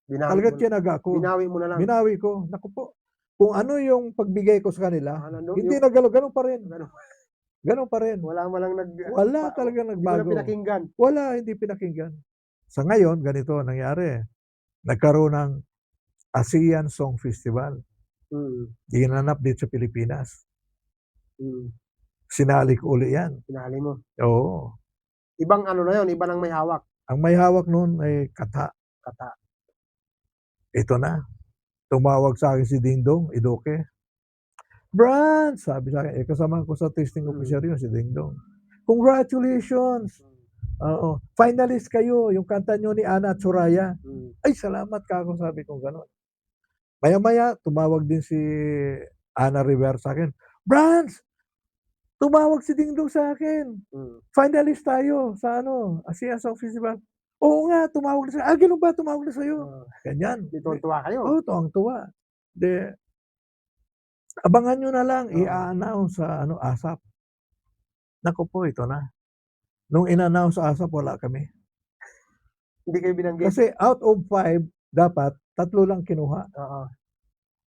Talagang tinaga ko. Binawi mo na lang. Binawi ko. Naku po, kung ano yung pagbigay ko sa kanila, hindi nagalo, ganun pa rin. Ganun pa rin. Wala Talagang Hindi mo na nagbago. pinakinggan. Wala, hindi pinakinggan. Sa ngayon, ganito ang nangyari. Nagkaroon ng ASEAN Song Festival. Ginanap dito sa Pilipinas. Sinali ko uli yan. Sinali mo. Oo. Ibang ano na yun, iba nang may hawak. Ang may hawak noon ay Kata. Ito na. Tumawag sa akin si Dingdong, Idoke. Brad, sabi sa akin, kasama ko sa tasting officer yun, si Dingdong. Congratulations! Oo. Finalist kayo, yung kanta nyo ni Ana at Soraya. Ay, salamat ka ako, sabi ko gano'n. Maya-maya, tumawag din si Ana Rivera sa akin. Brad, tumawag si Dingdong sa akin. Finalist tayo sa ASEAN Song Festival. Oo nga, tumawag na sa'yo. Ganun ba? Tumawag na sa'yo. Ganyan. Tuwa kayo. Oo, tuwang-tuwa. Abangan nyo na lang, i-announce sa ASAP. Naku po, ito na. Nung in-announce sa ASAP, wala kami. Hindi kayo binanggit. Kasi out of 5, dapat 3 lang kinuha.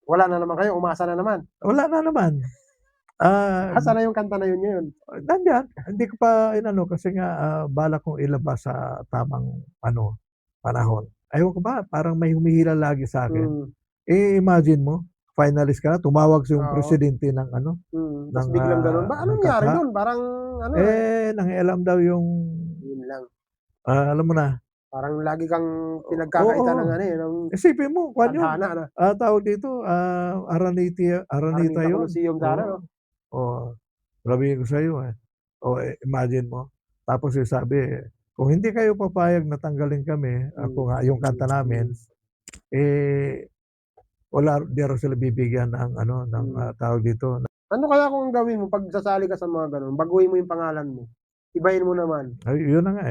Wala na naman kayo, umasa na naman. Wala na naman. Asa na yung kanta na yun ngayon? Nandyan. Hindi ko pa kasi nga bala kong ilabas sa tamang panahon. Ayaw ko ba, parang may humihila lagi sa akin. Imagine mo, finalist ka na, tumawag yung Oo. presidente ng ano, Tas ng, biglang gano'n. Ba, anong ng nangyari kanta. do'n? Parang ano, Nangialam daw yung, yun lang. alam mo na. Parang lagi kang pinagkakaitan ng Oo. ano, ng Isipin mo kwan yun, tadhana na. tawag dito, Aranita Araneta yun. Coliseum sana, Oo. no? Oo. Sabihin ko sa'yo, imagine mo. Tapos sabi, kung hindi kayo papayag na tanggalin kami, ako nga, yung kanta namin, wala, di raw sila bibigyan ng ano, ng tawag dito. Ano kaya kung gawin mo 'pag sasali ka sa mga gano'n, baguhin mo yung pangalan mo, ibahin mo naman? Ay, yun na nga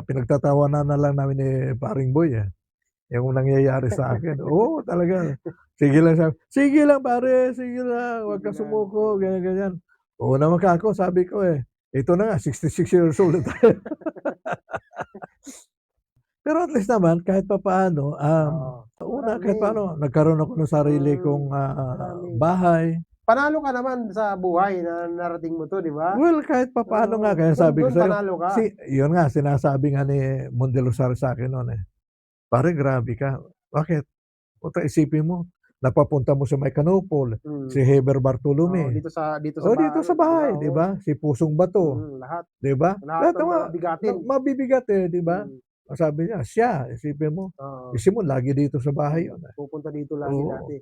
pinagtatawanan na lang namin ni Paring Boy, yung nangyayari sa akin. Oo, talaga. Sige lang sabi, "Sige lang pare, sige lang, huwag Sige kang lang. sumuko," ganyan, ganyan. Oo naman kako, sabi ko ito na nga 66 years old na tayo. Pero at least naman kahit papaano, Oo, una marami. kahit paano nagkaroon ako ng sarili kong, Marami. bahay. Panalo ka naman sa buhay na narating mo 'to, di ba? Well, kahit papaano nga, kaya sabi ko Dun sa'yo, panalo ka. yun nga sinasabi nga ni Mondelosar sa'kin no'n, "Pare grabe ka." "Bakit?" Puta isipin mo, napapunta mo sa may Canopol, si Heber Oo, Bartolome, dito sa dito ano, sa bahay, di 'di ba? Oo. ba? Si Pusong Bato, Lahat. 'di ba? Lahat Lahat ng ng mga mabigatin. mabibigat, 'di ba? Hmm, Sabi niya, siya, isipin mo, oo. isipin mo lagi dito sa bahay yun, Pupunta dito lagi Oo, dati.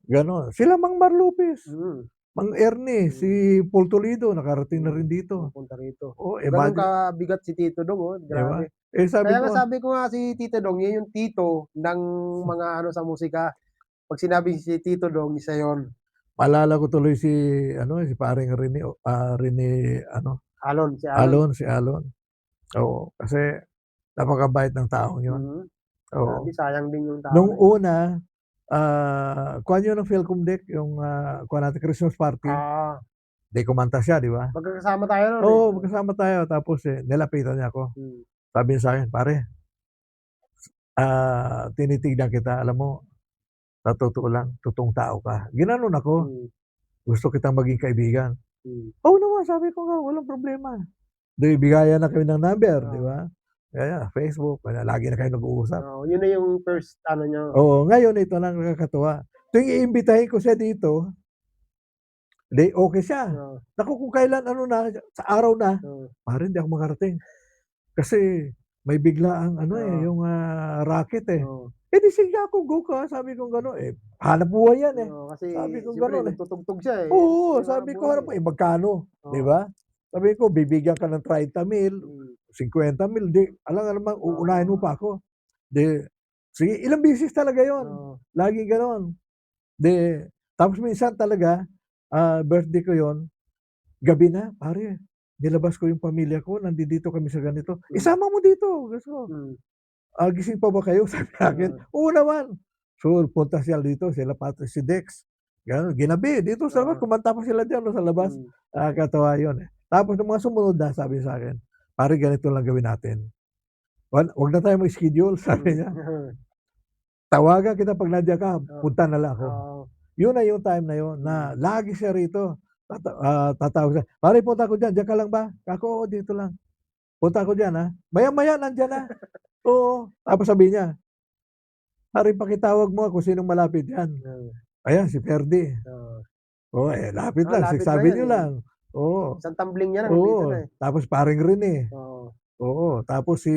gano'n. Sila Mang Marlupis, Mm. Mang Ernie, si Paul Toledo nakarating na rin dito. Pupunta rito. Oh, Gano'n imagine, kabigat si Tito Dong, 'di ba? grabe. Sabi Kaya ko nga sabi ko nga si Tito Dong, yun yung tito ng mga ano sa musika. 'Pag sinabing si Tito Dong, isa yun. maalala ko tuloy si paring Rene, Rene ano, Si Alon. Si Alon. Oo, kasi napakabait ng taong yun. Grabe, Oo. sayang din yung tao Nung na yun. una, kuwan yun ng Philcom Dec, yung, kuwan natin Christmas party, Ah, 'di kumanta siya, 'di ba? magkakasama tayo nun, eh. Oo, magkasama tayo tapos, nilapitan niya ako. Hmm. Sabi niya sa'kin, "Pare, tinitignan kita, alam mo, sa totoo lang, totoong tao ka." Ginanon ako, Hmm. "Gusto kitang maging kaibigan." Hmm. "Oo naman," sabi ko nga, "walang problema." 'Di bigayan na kami ng number, 'di Oo. ba? Kaya Facebook, lagi na kayong nag-uusap. Oo, yun na yung first ano niyo. Oo, ngayon ito lang nakakatuwa, tuwing iimbitahin ko siya dito, 'di okey siya. Oo, Naku kung kailan ano na, sa araw na, oo, "Pare hindi ako makarating, kasi may biglaang ano, Oo. yung, racket, oo. di sige ako, go ka." Sabi kong gano'n, hanap buhay yan, Oo, kasi sabi kong siyempre gano'n, nagtutugtog siya, eh. Oo, Yung sabi ko, hanapbuhay, hanap magkano, 'di Oo. ba? Sabi ko, bibigyan ka ng 30,000, Hmm. 50,000, 'di alangan namang uunahin mo Oo. pa ako. 'Di sige, ilang beses talaga yon, Oo. laging gano'n. 'Di tapos minsan talaga, birthday ko yon, gabi na, "Pare, nilabas ko yung pamilya ko, nandito kami sa ganito, isama mo dito, gusto ko." Hmm. "Gising pa ba kayo?" Sabi sa'kin, "Oo naman." So, punta sila dito, sila pati si Dex, gano'n. Ginabi dito sa labas, Oo. kumanta pa sila diyan 'no, sa labas. Hmm. Nakakatuwa yun, Tapos nung mga sumunod na, sabi sa'kin, "Pare ganito lang gawin natin, 'wag na tayong mag-schedule," sabi niya. "Tawagan kita 'pag nandiyan ka, punta na lang ako." Oo. Yun na yung time na yun na lagi siya rito, tatawag siya, "Pare punta ako diyan, diyan ka lang ba?" Kako, "Oo, dito lang." "Punta ako diyan, Maya-maya nandiyan na." Oo, tapos sabihin niya, "Pare pakitawag mo kung sinong malapit diyan." Oo. Ayan si Ferdy. Oo. Oo, lapit lang, Lapit 6 lang yan, Avenue eh. lang. Oo, Isang tumbling niya lang nandito na, oo. eh. Tapos paring Rene, Oo. oo. Tapos Si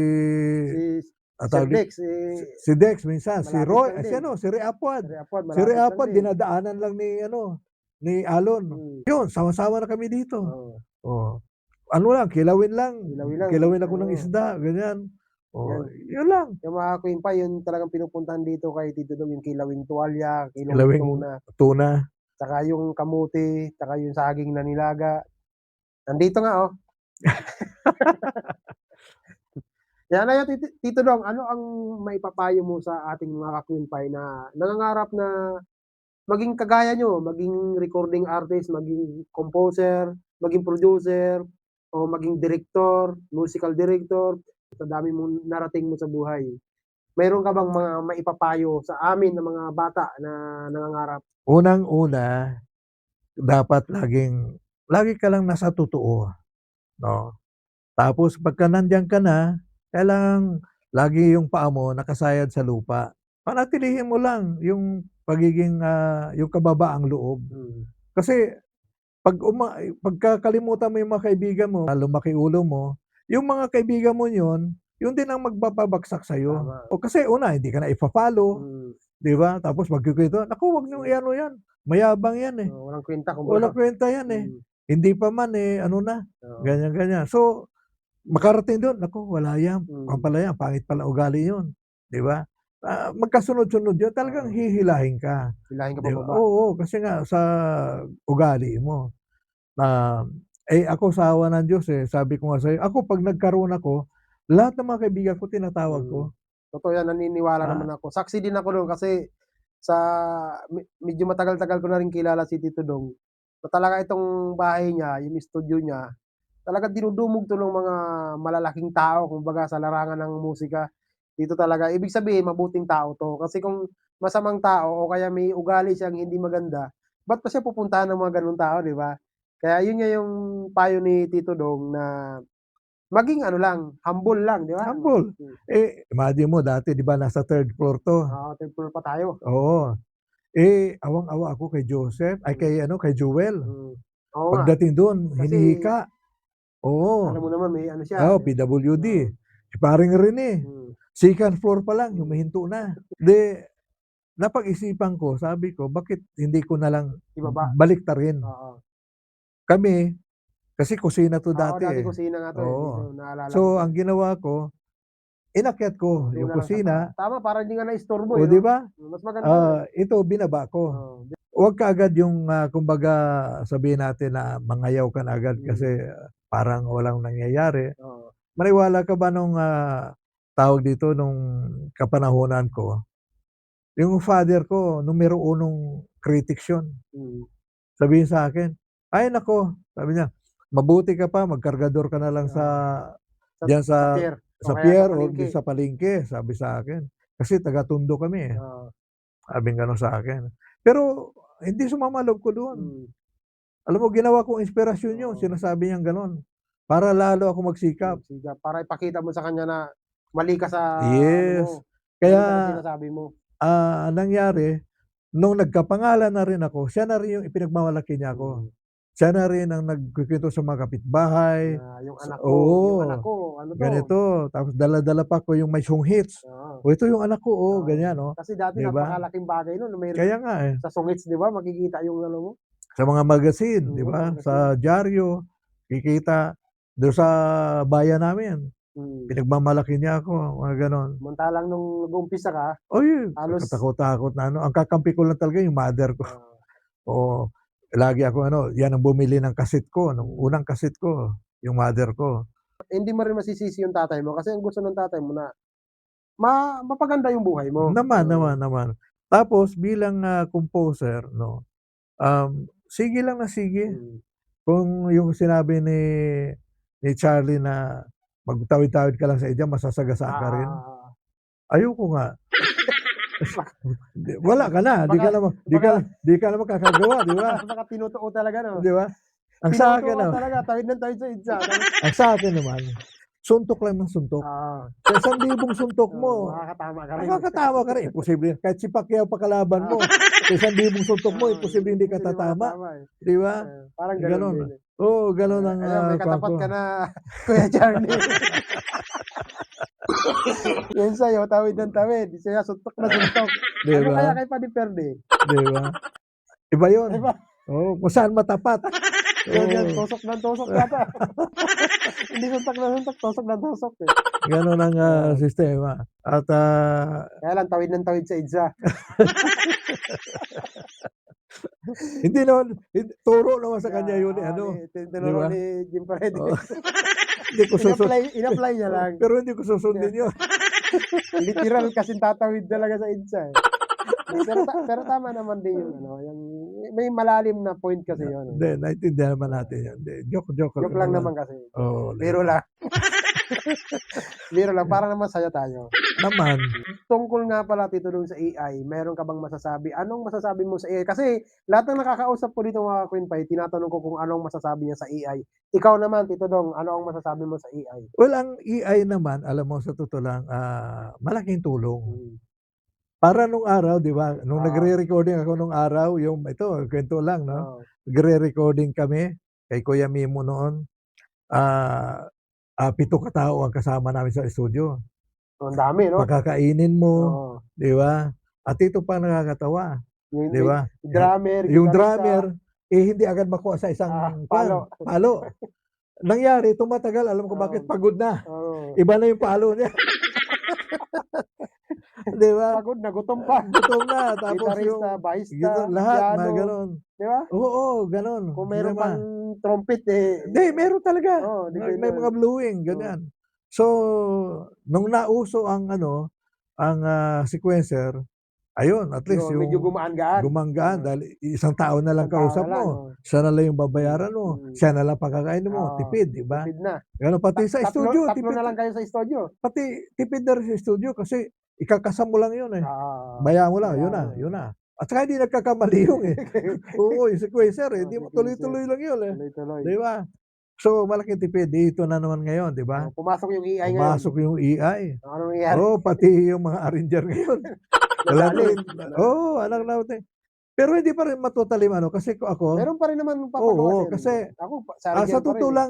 Sir tawag dito, Dex, eh, si Dex minsan, si malapit Roy, lang si din. ano, si Ray Apuad. Repapod, Si Ray malapit lang Apuad din. dinadaanan lang ni ano, ni Alon. Hmm. Yun, sama-sama na kami dito. Oo. Oo. Ano lang, kilawin lang. Kilawin lang, Kilawin ako ng oo. isda, ganyan. Oo, Yan. yun lang. Yung mga queen pie, yun talagang pinupuntahan dito kay Tito Dong, yung kilawing tuwalya, kilawing Kilawing tuna, tuna. tsaka yung kamuti, tsaka yung saging na nilaga. Nandito nga, oh. Yan na yun, Tito Dong, ano ang maipapayo mo sa ating mga ka-queen pie na nangangarap na maging kagaya nyo, maging recording artist, maging composer, maging producer, o maging director, musical director, sa dami mong narating mo sa buhay. Mayroon ka bang mga maipapayo sa amin na mga bata na nangangarap? Unang-una, dapat lagi ka lang nasa totoo, 'no? Tapos pagka nandiyan ka na, kailangang lagi yung paa mo nakasayad sa lupa. panatilihin mo lang yung pagiging, yung kababaang loob. Kasi pagkakalimutan mo yung mga kaibigan mo, lumaki ulo mo, yung mga kaibigan mo yun din ang magpapabagsak sa'yo. Tama. O kasi una, hindi ka na ifa-follow, 'di ba? Tapos magkukuwento, "Naku, wag niyong i-ano yan, mayabang yan, eh. Walang kwenta Walang kumbaga. kwenta yan, eh. Hindi pa man, eh, ano na." Oo. Ganyan, ganyan. So, makarating do'n, naku, wala yan, Mm. pala yan, pangit pala ugali yun, 'di ba? Magkasunod-sunod yun, talagang Oo. hihilahin ka, Hilahin ka 'di ba? pababa. Oo, kasi nga sa ugali mo. Ako sa awa ng Diyos, eh, sabi ko nga sa'yo, ako 'pag nagkaroon ako, lahat ng mga kaibigan ko tinatawag ko. Totoo yan, naniniwala Ah, naman ako. Saksi din ako dun kasi sa medyo matagal-tagal ko na rin kilala si Tito Dong, na talaga itong bahay niya, yung studio niya, talagang dinudumog 'to ng mga malalaking tao kumbaga sa larangan ng musika. Dito talaga ibig sabihin mabuting tao 'to, kasi kung masamang tao o kaya may ugali siyang hindi maganda, ba't pa siya pupuntahan ng mga gano'ng tao, 'di ba? Kaya yun nga yung payo ni Tito Dong na maging ano lang, humble lang, 'di ba? humble. Imagine mo dati 'di ba nasa 3rd floor 'to, Oo, third floor pa tayo. oo. Awang-awa ako kay Joseph, ay kay ano, kay Joel. Oo nga, Pagdating do'n kasi hinihika, oo. alam mo naman may ano siya, Oo, PWD. Si paring Rene, hmm, 2nd floor pa lang humihinto na. 'Di napag-isipan ko, sabi ko, bakit hindi ko na lang ibaba. baliktarin. Oo. Kami, kasi kusina 'to Oo, dati, dati eh. kusina nga 'to, eh, dito Oo. naalala ko So, pa. ang ginawa ko, inakyat ko Doon yung na lang sa taas. kusina, Tama, para hindi ka naistorbo, o eh, 'di 'no? ba? Mas maganda nga, eh. Ito binaba ko. Oo, Huwag kaagad yung, kumbaga sabihin natin na mangayaw ka na agad kasi parang walang nangyayari. oo. Maniwala ka ba nung, tawag dito, nung kapanahunan ko, yung father ko numero unong critics yun. Mm. Sabihin sa akin, "Ay naku," sabi niya, "mabuti ka pa magkargador ka na lang sa Oo. Sa diyan sa pier o sa kaya sa pier o palengke. di sa palengke," sabi sa akin. Kasi taga-Tondo kami, eh, Oo, sabing gano'n sa akin. Pero hindi sumama loob ko doon. mm, Alam mo ginawa kong inspirasyon yun, oo. sinasabi niyang gano'n, para lalo ako magsikap. Siga para ipakita mo sa kanya na mali ka sa ano mo, Yes, mali ka sa kaya, sinasabi mo. nangyari nung nagkapangalan na rin ako, siya na rin yung ipinagmamalaki niya ako. Mm, Siya na rin ang nagkukuwento sa mga kapitbahay, na yung anak oo, ko ano 'to, ganito, tapos dala-dala pa ko yung may song-hits. oo, "Oh, ito yung anak ko, oh," oo. ganyan, oh, Kasi dati 'di ba? napakalaking bagay nun na Kaya mayroon nga, eh, sa sungits, 'di ba, makikita yung ano mo, sa mga magazine, 'di oo, ba, magazine. sa dyaryo, kikita. Do'n sa bayan namin, Mm. pinagmamalaki niya ako, mga gano'n. Samantalang nung nag-uumpisa ka Uy, halos katakot-takot na ano, ang kakampi ko lang talaga yung mother ko. ah, Oo, lagi ako ano, yan ang bumili ng kaset ko, nung mm. unang kaset ko, yung mother ko. Hindi mo rin masisisi yung tatay mo kasi ang gusto ng tatay mo na mapaganda yung buhay mo, Naman, oo. naman, naman. Tapos bilang, composer 'no, sige lang na sige. Mm. Kung yung sinabi ni Charlie na magtawid-tawid ka lang sa idea masasagasaan ka rin, Ah, ayoko nga. Wala ka na, baka baka di ka na makakagawa, 'di ba? baka tinutuo talaga 'no? 'Di ba? Ang sa Tinutuo akin ka naman, talaga, tawid ng tawid sa EDSA tapos ang sa akin naman, suntok lang ng suntok. oo, Sa 1,000 suntok oo, mo, makakatama ka rin. makakatama ka rin, imposible kahit si Pacquiao pa kalaban mo, sa 1,000 suntok mo imposible hindi ka Kasi hindi tatama, makatama, eh. 'di ba? Parang gano'n Gano'n. din, eh. Oo, gano'n ang, Ayan may kuwan katapat ko. ka na Kuya Charlie. Yung sa'yo tawid ng tawid, siya suntok na suntok. 'Di Ano ba? kaya kay Padre Ferde? 'Di ba? Iba 'yun. Di ba? Oo, kung saan matapat. Ganyan, Oo, tusok ng tusok yata. Hindi suntok na suntok, tusok ng tusok, eh. gano'n ang, Oo, sistema at, kaya lang tawid ng tawid sa EDSA. hindi naman turo naman sa kanya Kaya 'yun, eh, oo, ano, 'di tinuro ba? ni Jim Paredes. Oo, hindi ko In-apply niya lang. pero hindi ko susundin 'yun. Literal kasing tatawid talaga sa EDSA, eh. Pero tama naman din yung ano, yung may malalim na point kasi yun, eh. Hindi, naintindihan naman natin 'yan. Hindi, joke Joke lang naman kasi. Oo, Biro lang. Biro lang para naman masaya tayo. naman. Tungkol nga pala Tito Dong sa AI, meron ka bang masasabi? Anong masasabi mo sa AI? Kasi lahat ng nakakausap ko dito mga Quinpay, tinatanong ko kung anong masasabi niya sa AI. Ikaw naman Tito Dong, ano ang masasabi mo sa AI? Well, ang AI naman alam mo sa totoo lang, malaking tulong. Hmm, Para nung araw, 'di ba, nung Oo. nagre-recording ako nung araw, yung ito kuwento lang 'no, Oo. nagre-recording kami kay Kuya Mimo noon. 7 katao ang kasama namin sa studio. Ang dami 'no? Pakakainin mo, Oo. 'di ba? At ito pa nakakatawa, Yung 'di may ba? drummer, Yung gitarista, drummer, hindi agad makuha sa isang palo. palo. Nangyari tumatagal, alam ko bakit, Oo. pagod na. Oo. Iba na yung palo niya, 'di ba? Pagod na, gutom pa. Gutom na, tapos Gitarista, yung bahista, lahat mga piano, gano'n. 'di ba? Oo, gano'n, Kung 'di meron ba? pang trumpet, eh, Hindi, meron talaga. oo, depende May mga bluing, oo. ganyan. So, nung nauso ang ano, ang, sequencer, ayun, at least Yun, medyo yung gumaan-gaan. gumanggaan dahil isang tao na lang Isang tao na kausap lang, mo, oo. siya na lang yung babayaran mo, Mm. siya na lang pakakainin mo, Oo, tipid, 'di ba? tipid na. Gano'n pati sa studio, Tatlo tipid na lang kayo sa studio. pati tipid na rin sa studio kasi ikakasam mo lang 'yun, eh. Oo. Bayaan mo lang, Bayaan 'yun na, mo, 'yun na. At saka hindi nagkakamali yung, oo, yung sequencer, eh, Oo, di mo sequencer. tuloy-tuloy lang 'yun, eh, Tuloy-tuloy. 'di ba? So, malaking tipid dito na naman ngayon, 'di ba? Oh, pumasok yung AI ngayon. Pumasok yung AI. Anong nangyari? Oo, pati yung mga arranger ngayon. Wala na Nadali. rin, oo, anak natin. Pero hindi pa rin ma-totally ano, kasi ako, Meron pa rin naman oo, papagawa kasi, ako sa sa Argel pa rin, totoo eh. lang,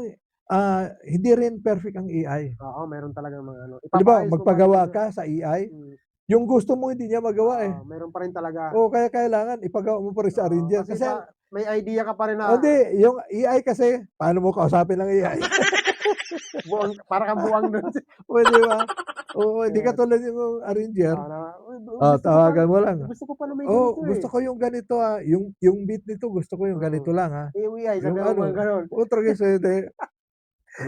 hindi rin perfect ang AI. Oo, meron talagang mga ano, Di ba, ipapaayos mo pa rin magpagawa talaga. ka sa AI, Mm. yung gusto mo hindi niya magawa, eh. Oo, meron pa rin talaga. Oo, kaya kailangan ipagawa mo pa rin sa Oo, arranger. kasi Kasi may idea ka pa rin na hindi, yung AI kasi, paano mo kausapin ang AI? para kang buwang dun. O, di ba? Oo, hindi Kaya katulad yung arranger. uy, gusto ko pa Tawagan mo lang. gusto ko pa na may Oh, ganito, gusto eh. ko yung ganito, yung beat nito gusto ko yung ganito lang, Yung AI Yung sabihan mo mga ano, gano'n. putra kasi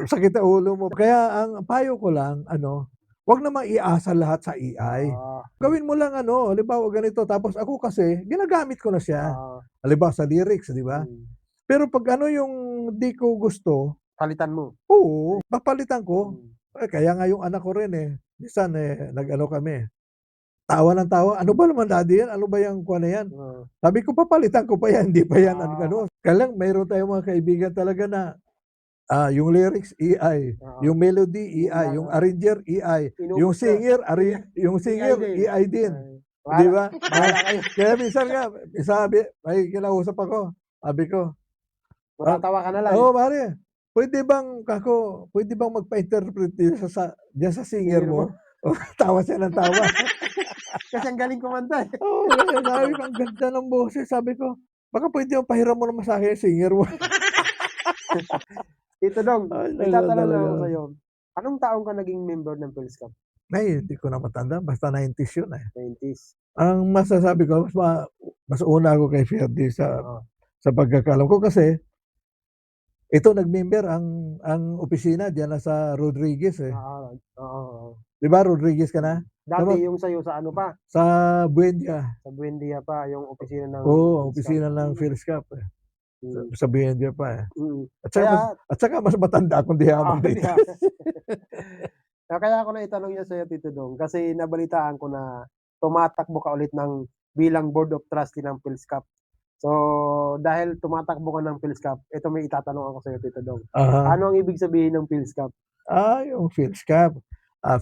sakit ang ulo mo. Kaya ang payo ko lang ano, 'wag namang iasa lahat sa AI. Oo, Gawin mo lang ano, halimbawa ganito, tapos ako kasi ginagamit ko na siya. oo. Halimbawa sa lyrics, 'di ba? Mm. Pero 'pag ano yung di ko gusto, Palitan mo. oo, papalitan ko. Mm. Kaya nga yung anak ko rin, minsan, nag-ano kami, tawa ng tawa, "Ano ba naman daddy yan? Ano ba yang kuwan na yan?" Oo. Sabi ko, "Papalitan ko pa yan, hindi pa yan ano." Ah. Kaya lang mayroon tayong mga kaibigan talaga na, yung lyrics AI, Oo. yung melody Yun lang, AI, yung arranger AI, yung Inubos na. singer yung AI singer din. AI din, Ay, 'di bahala ba? bahala kayo. Kaya minsan nga, sabi may kinausap ako, sabi ko, Matatawa ka na lang. "Oo pare, puwede bang magpa-interpret diyan sa singer Singer mo. mo?" Tawa siya ng tawa. Kasi ang galing kumanta, eh. Oo, kasi sabi ko, "Ang ganda ng boses." Sabi ko, "Baka puwede bang pahiram mo naman sa'kin yung singer mo." Tito Dong, Ay may naku tatanong lang talaga ako lang. sa'yo. Anong taon ka naging member ng Phil's Cup? Ay, hindi ko na matandaan, basta 90s yun, 90s. Ang masasabi ko, mas una ako kay Ferdy Oo. sa pagkakaalam ko kasi ito nag-member ang opisina diyan na sa Rodriguez, Oo, oo. 'Di ba Rodriguez ka na? Dati yung sa'yo sa ano pa, Sa Buendia, sa Buendia pa, yung opisina ng oo, Phil's Cup. opisina ng Phil's Cup, Mm. sa Buendia pa, Mm. At saka mas matanda akong dihamag Hindi, dito. Kaya ako naitanong yan sa'yo, Tito Dong, kasi nabalitaan ko na tumatakbo ka ulit bilang Board of Trustee ng Phil's Cup. So, dahil tumatakbo ka ng Phil's Cup, ito may itatanong ako sa'yo, Tito Dong. Aha. Ano ang ibig sabihin ng Phil's Cup? Yung Phil's Cup,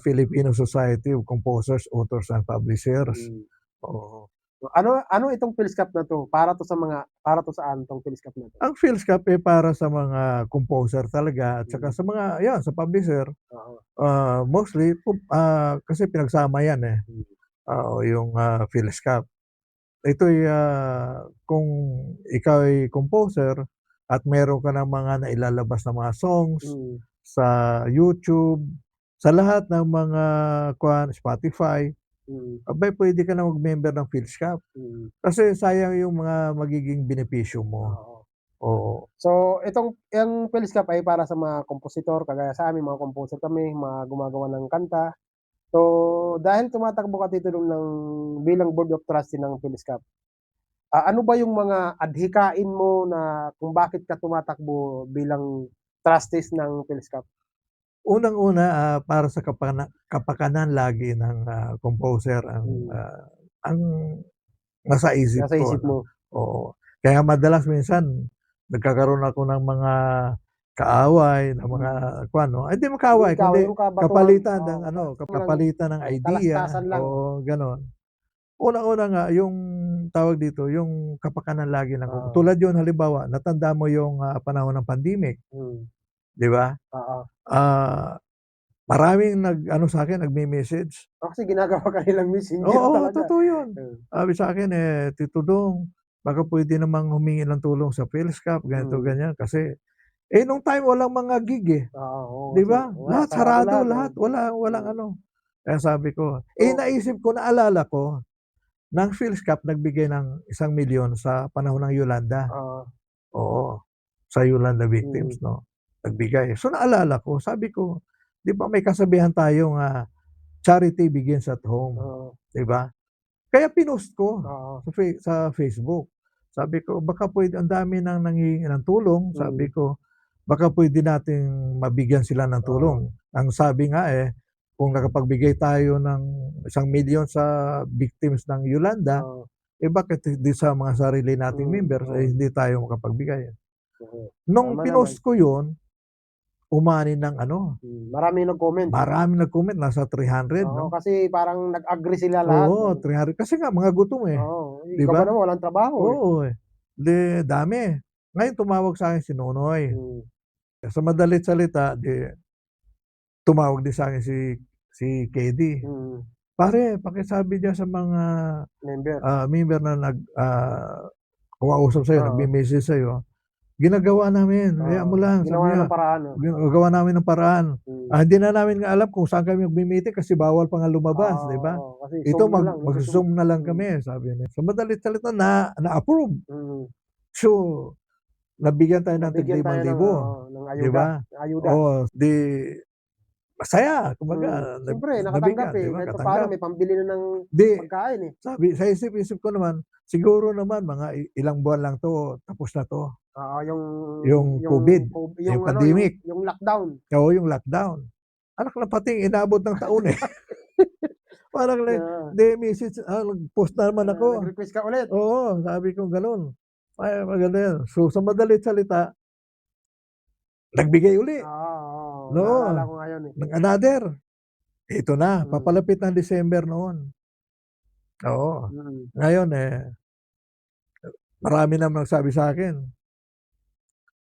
Filipino Society of Composers, Authors, and Publishers. Mm. Oo. Ano itong Phil's Cup na 'to? Para to saan 'tong Phil's Cup na 'to? Ang Phil's Cup, para sa mga composer talaga at saka sa mga sa publisher, Oo. mostly kasi pinagsama yan, Mm. Oo, yung, Phil's Cup. Ito'y, kung ikaw ay composer at meron ka ng mga nailalabas na mga songs Mm. sa YouTube, sa lahat ng mga Spotify, Mm. abay puwede ka na mag-member ng Phil's Cup. Mm. Kasi sayang yung mga magiging benepisyo mo. Oo. Oo. So, yung Phil's Cup ay para sa mga kompositor, kagaya sa amin, mga composer kami, mga gumagawa ng kanta. So, dahil tumatakbo ka, Tito Dong, bilang Board of Trustee ng Phil's Cup, ano ba yung mga adhikain mo na kung bakit ka tumatakbo bilang trustees ng Phil's Cup? Unang-una, para sa kapakanan lagi ng, composer Mm. ang nasa isip Nasa ko, isip mo. Oo. Kaya madalas minsan nagkakaroon ako ng mga kaaway, ng mga hindi man kaaway Ikaw, kundi yung kabatuhan, kapalitan oo, ng kapalitan ng idea, talastasan lang. oo, gano'n. Unang-una nga yung tawag dito, yung kapakanan lagi ng Oo. tulad yun halimbawa, natanda mo yung, panahon ng pandemic, Hmm, 'di ba? oo. Maraming nag-ano sa'kin, nagme-message. Kasi ginagawa ka nilang messenger Oo, talaga. totoo yun. Hmm, Sabi sa'kin, "Tito Dong, baka puwede namang humingi ng tulong sa PhilSCAP, ganito, mm. ganyan." Kasi, nung time walang mga gig, Oo, oo, 'di kasi ba? wala, Lahat sarado sarado, lahat, lahat walang Hmm. ano. Kaya sabi ko, So naisip ko, naalala ko, ng PhilSCAP nagbigay ng 1,000,000 sa panahon ng Yolanda. oo, Oo, sa Yolanda mm, victims 'no, nagbigay. So naalala ko, sabi ko, 'di ba may kasabihan tayong, charity begins at home, oo, 'di ba? Kaya pinost ko oo, sa Facebook. Sabi ko, "Baka puwede ang dami ng nanghihingi ng tulong." Sabi mm, ko, "Baka puwede nating mabigyan sila ng oo, tulong." Ang sabi nga, kung nakapagbigay tayo ng 1,000,000 sa victims ng Yolanda, oo, bakit hindi sa mga sarili nating members, oo, hindi tayo makapagbigay? oo. Nung Tama naman, pinost ko yun, umani ng ano, maraming nag-comment. maraming nag-comment, nasa 300 Oo, 'no? kasi parang nag-agree sila lahat, Oo, 300 kasi nga mga gutom, oo, 'di ikaw ba ba? naman walang trabaho, eh. Oo, 'di dami. Ngayon tumawag sa'kin si Nonoy, Hmm, sa madalit salita, 'di tumawag din sa'kin si Kedy, mm, "Pare, pakisabi diyan sa mga, member, member na kumausap sa'yo, oo, nagme-message sa'yo, ginagawa namin, hayaan oo. mo lang." Ginawa Sabi na niya, ng paraan, 'no? ginagawa namin ng paraan. Hmm, Hindi na namin nga alam kung saan kami magme-meeting kasi bawal pa nga lumabas, 'di ba? oo, kasi Zoom Ito na lang, nagso-Zoom. magzo-Zoom na lang Hmm, kami, sabi niya. Sa madalit salita, na-approve. mm. So, nabigyan tayo ng Nabigyan tayo ng, 5,000, 'di ayuda, ba? ng ayuda. Oo, 'di masaya kumbaga, Siyempre nakatanggap, nabigyan, 'di ba, kahit papaano katanggap. may pambili na ng 'Di, pagkain, eh. sabi sa isip-isip ko naman, siguro naman mga ilang buwan lang 'to, tapos na 'to, Oo, yung yung yung COVID, yung yung ano, yung pandemic, yung lockdown. oo, yung lockdown. Anak ng pating inabot ng taon, Parang Oo, 'di message, nag-post na naman ako. nag-request ka ulit. Oo, sabi ko gano'n. Ay, maganda 'yan. So, sa madalit salita, nagbigay uli, Oo, oo, 'no, naalala ko nga yun, eh. ng another. Ito na, Hmm, papalapit ng December noon. Oo. mm, Ngayon, marami namang nagsabi sa'kin,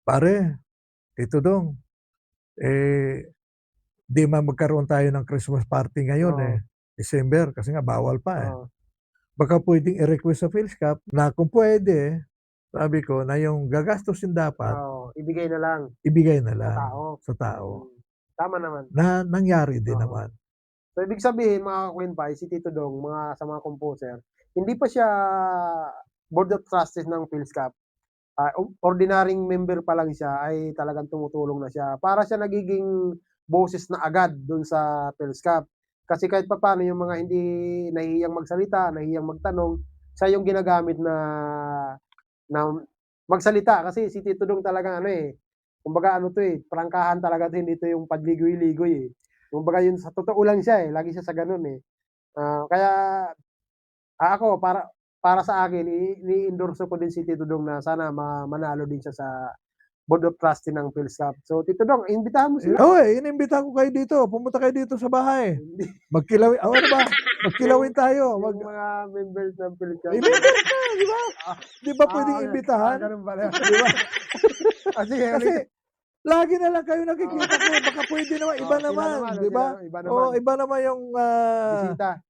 "Pare, Tito Dong, eh, 'di magkaroon tayo ng Christmas party ngayon, oo, December kasi nga bawal pa, oo, Baka puwedeng i-request sa PhilSCAP na kung puwede," sabi ko, "na yung gagastusin dapat oo, ibigay na lang ibigay na sa lang tao. sa tao." Hmm, tama naman, Na nangyari din oo. naman. So, ibig sabihin mga ka-Queen si Tito Dong, sa mga composer, hindi pa siya board of trustees ng PhilSCAP. Ordinaryong member pa lang siya ay talagang tumutulong na siya. Para siya nagiging boses na agad dun sa PhilSCAP. Kasi kahit papaano yung mga hindi nahihiyang magsalita, nahihiyang magtanong, siya yung ginagamit na magsalita. Kasi si Tito Dong talagang ano, kumbaga ano 'to, prangkahan talaga 'to, hindi 'to yung pagligoy-ligoy, eh. Kumbaga yun sa totoo lang siya, lagi siya sa gano'n, eh. Kaya ako para sa akin ini-endorso ko din si Tito Dong na sana manalo din siya sa board of trustee ng PhilSCAP. So Tito Dong, imbitahan mo sila. Oo, inimbitahan ko kayo dito, pumunta kayo dito sa bahay. Hindi, Ano ba, yung magkilawin tayo, yung mga members ng PhilSCAP. members na, 'di ba? Ah, 'Di ba puwedeng imbitahan, gano'n pala. 'di ba? Sige Kasi ulitin. lagi na lang kayo Oo, nakikita ko, baka puwede naman iba sila naman, naman, 'di ba? iba naman. Oo, iba naman yung, Bisita.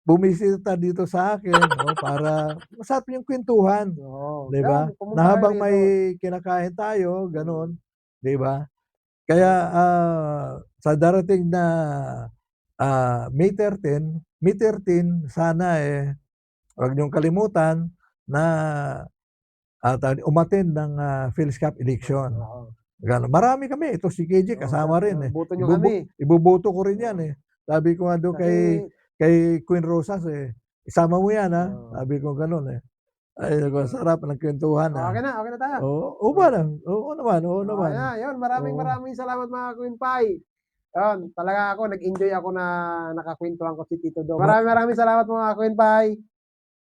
bumisita dito sa akin, para masarap yung kuwentuhan, Oo, 'di yan ba? pumunta Na kayo habang rito. may kinakain tayo, Mm, gano'n, 'di ba? Kaya, sa darating na, May 13 sana, huwag niyong kalimutan na, umattend ng, PhilSCAP election. oo. Gano'n, marami kami, ito si KJ Oo, sir, kasama rin, boto niyo kami. iboboto ko rin 'yan, Oo, Sabi ko nga do'n kasi kay Queen Rosas, "Isama mo 'yan, oo. sabi ko gano'n, Ay, naku, sarap ng kuwentuhan, Okey na tayo. Oo, oo Hmm. ba na, oo naman, oo naman. Yun, maraming Oo. maraming salamat mga Queen Pie. Yun, talaga ako nag-enjoy ako na nakakuwentuhan ko si Tito Dong. Ma Maraming maraming salamat mga Queen Pie.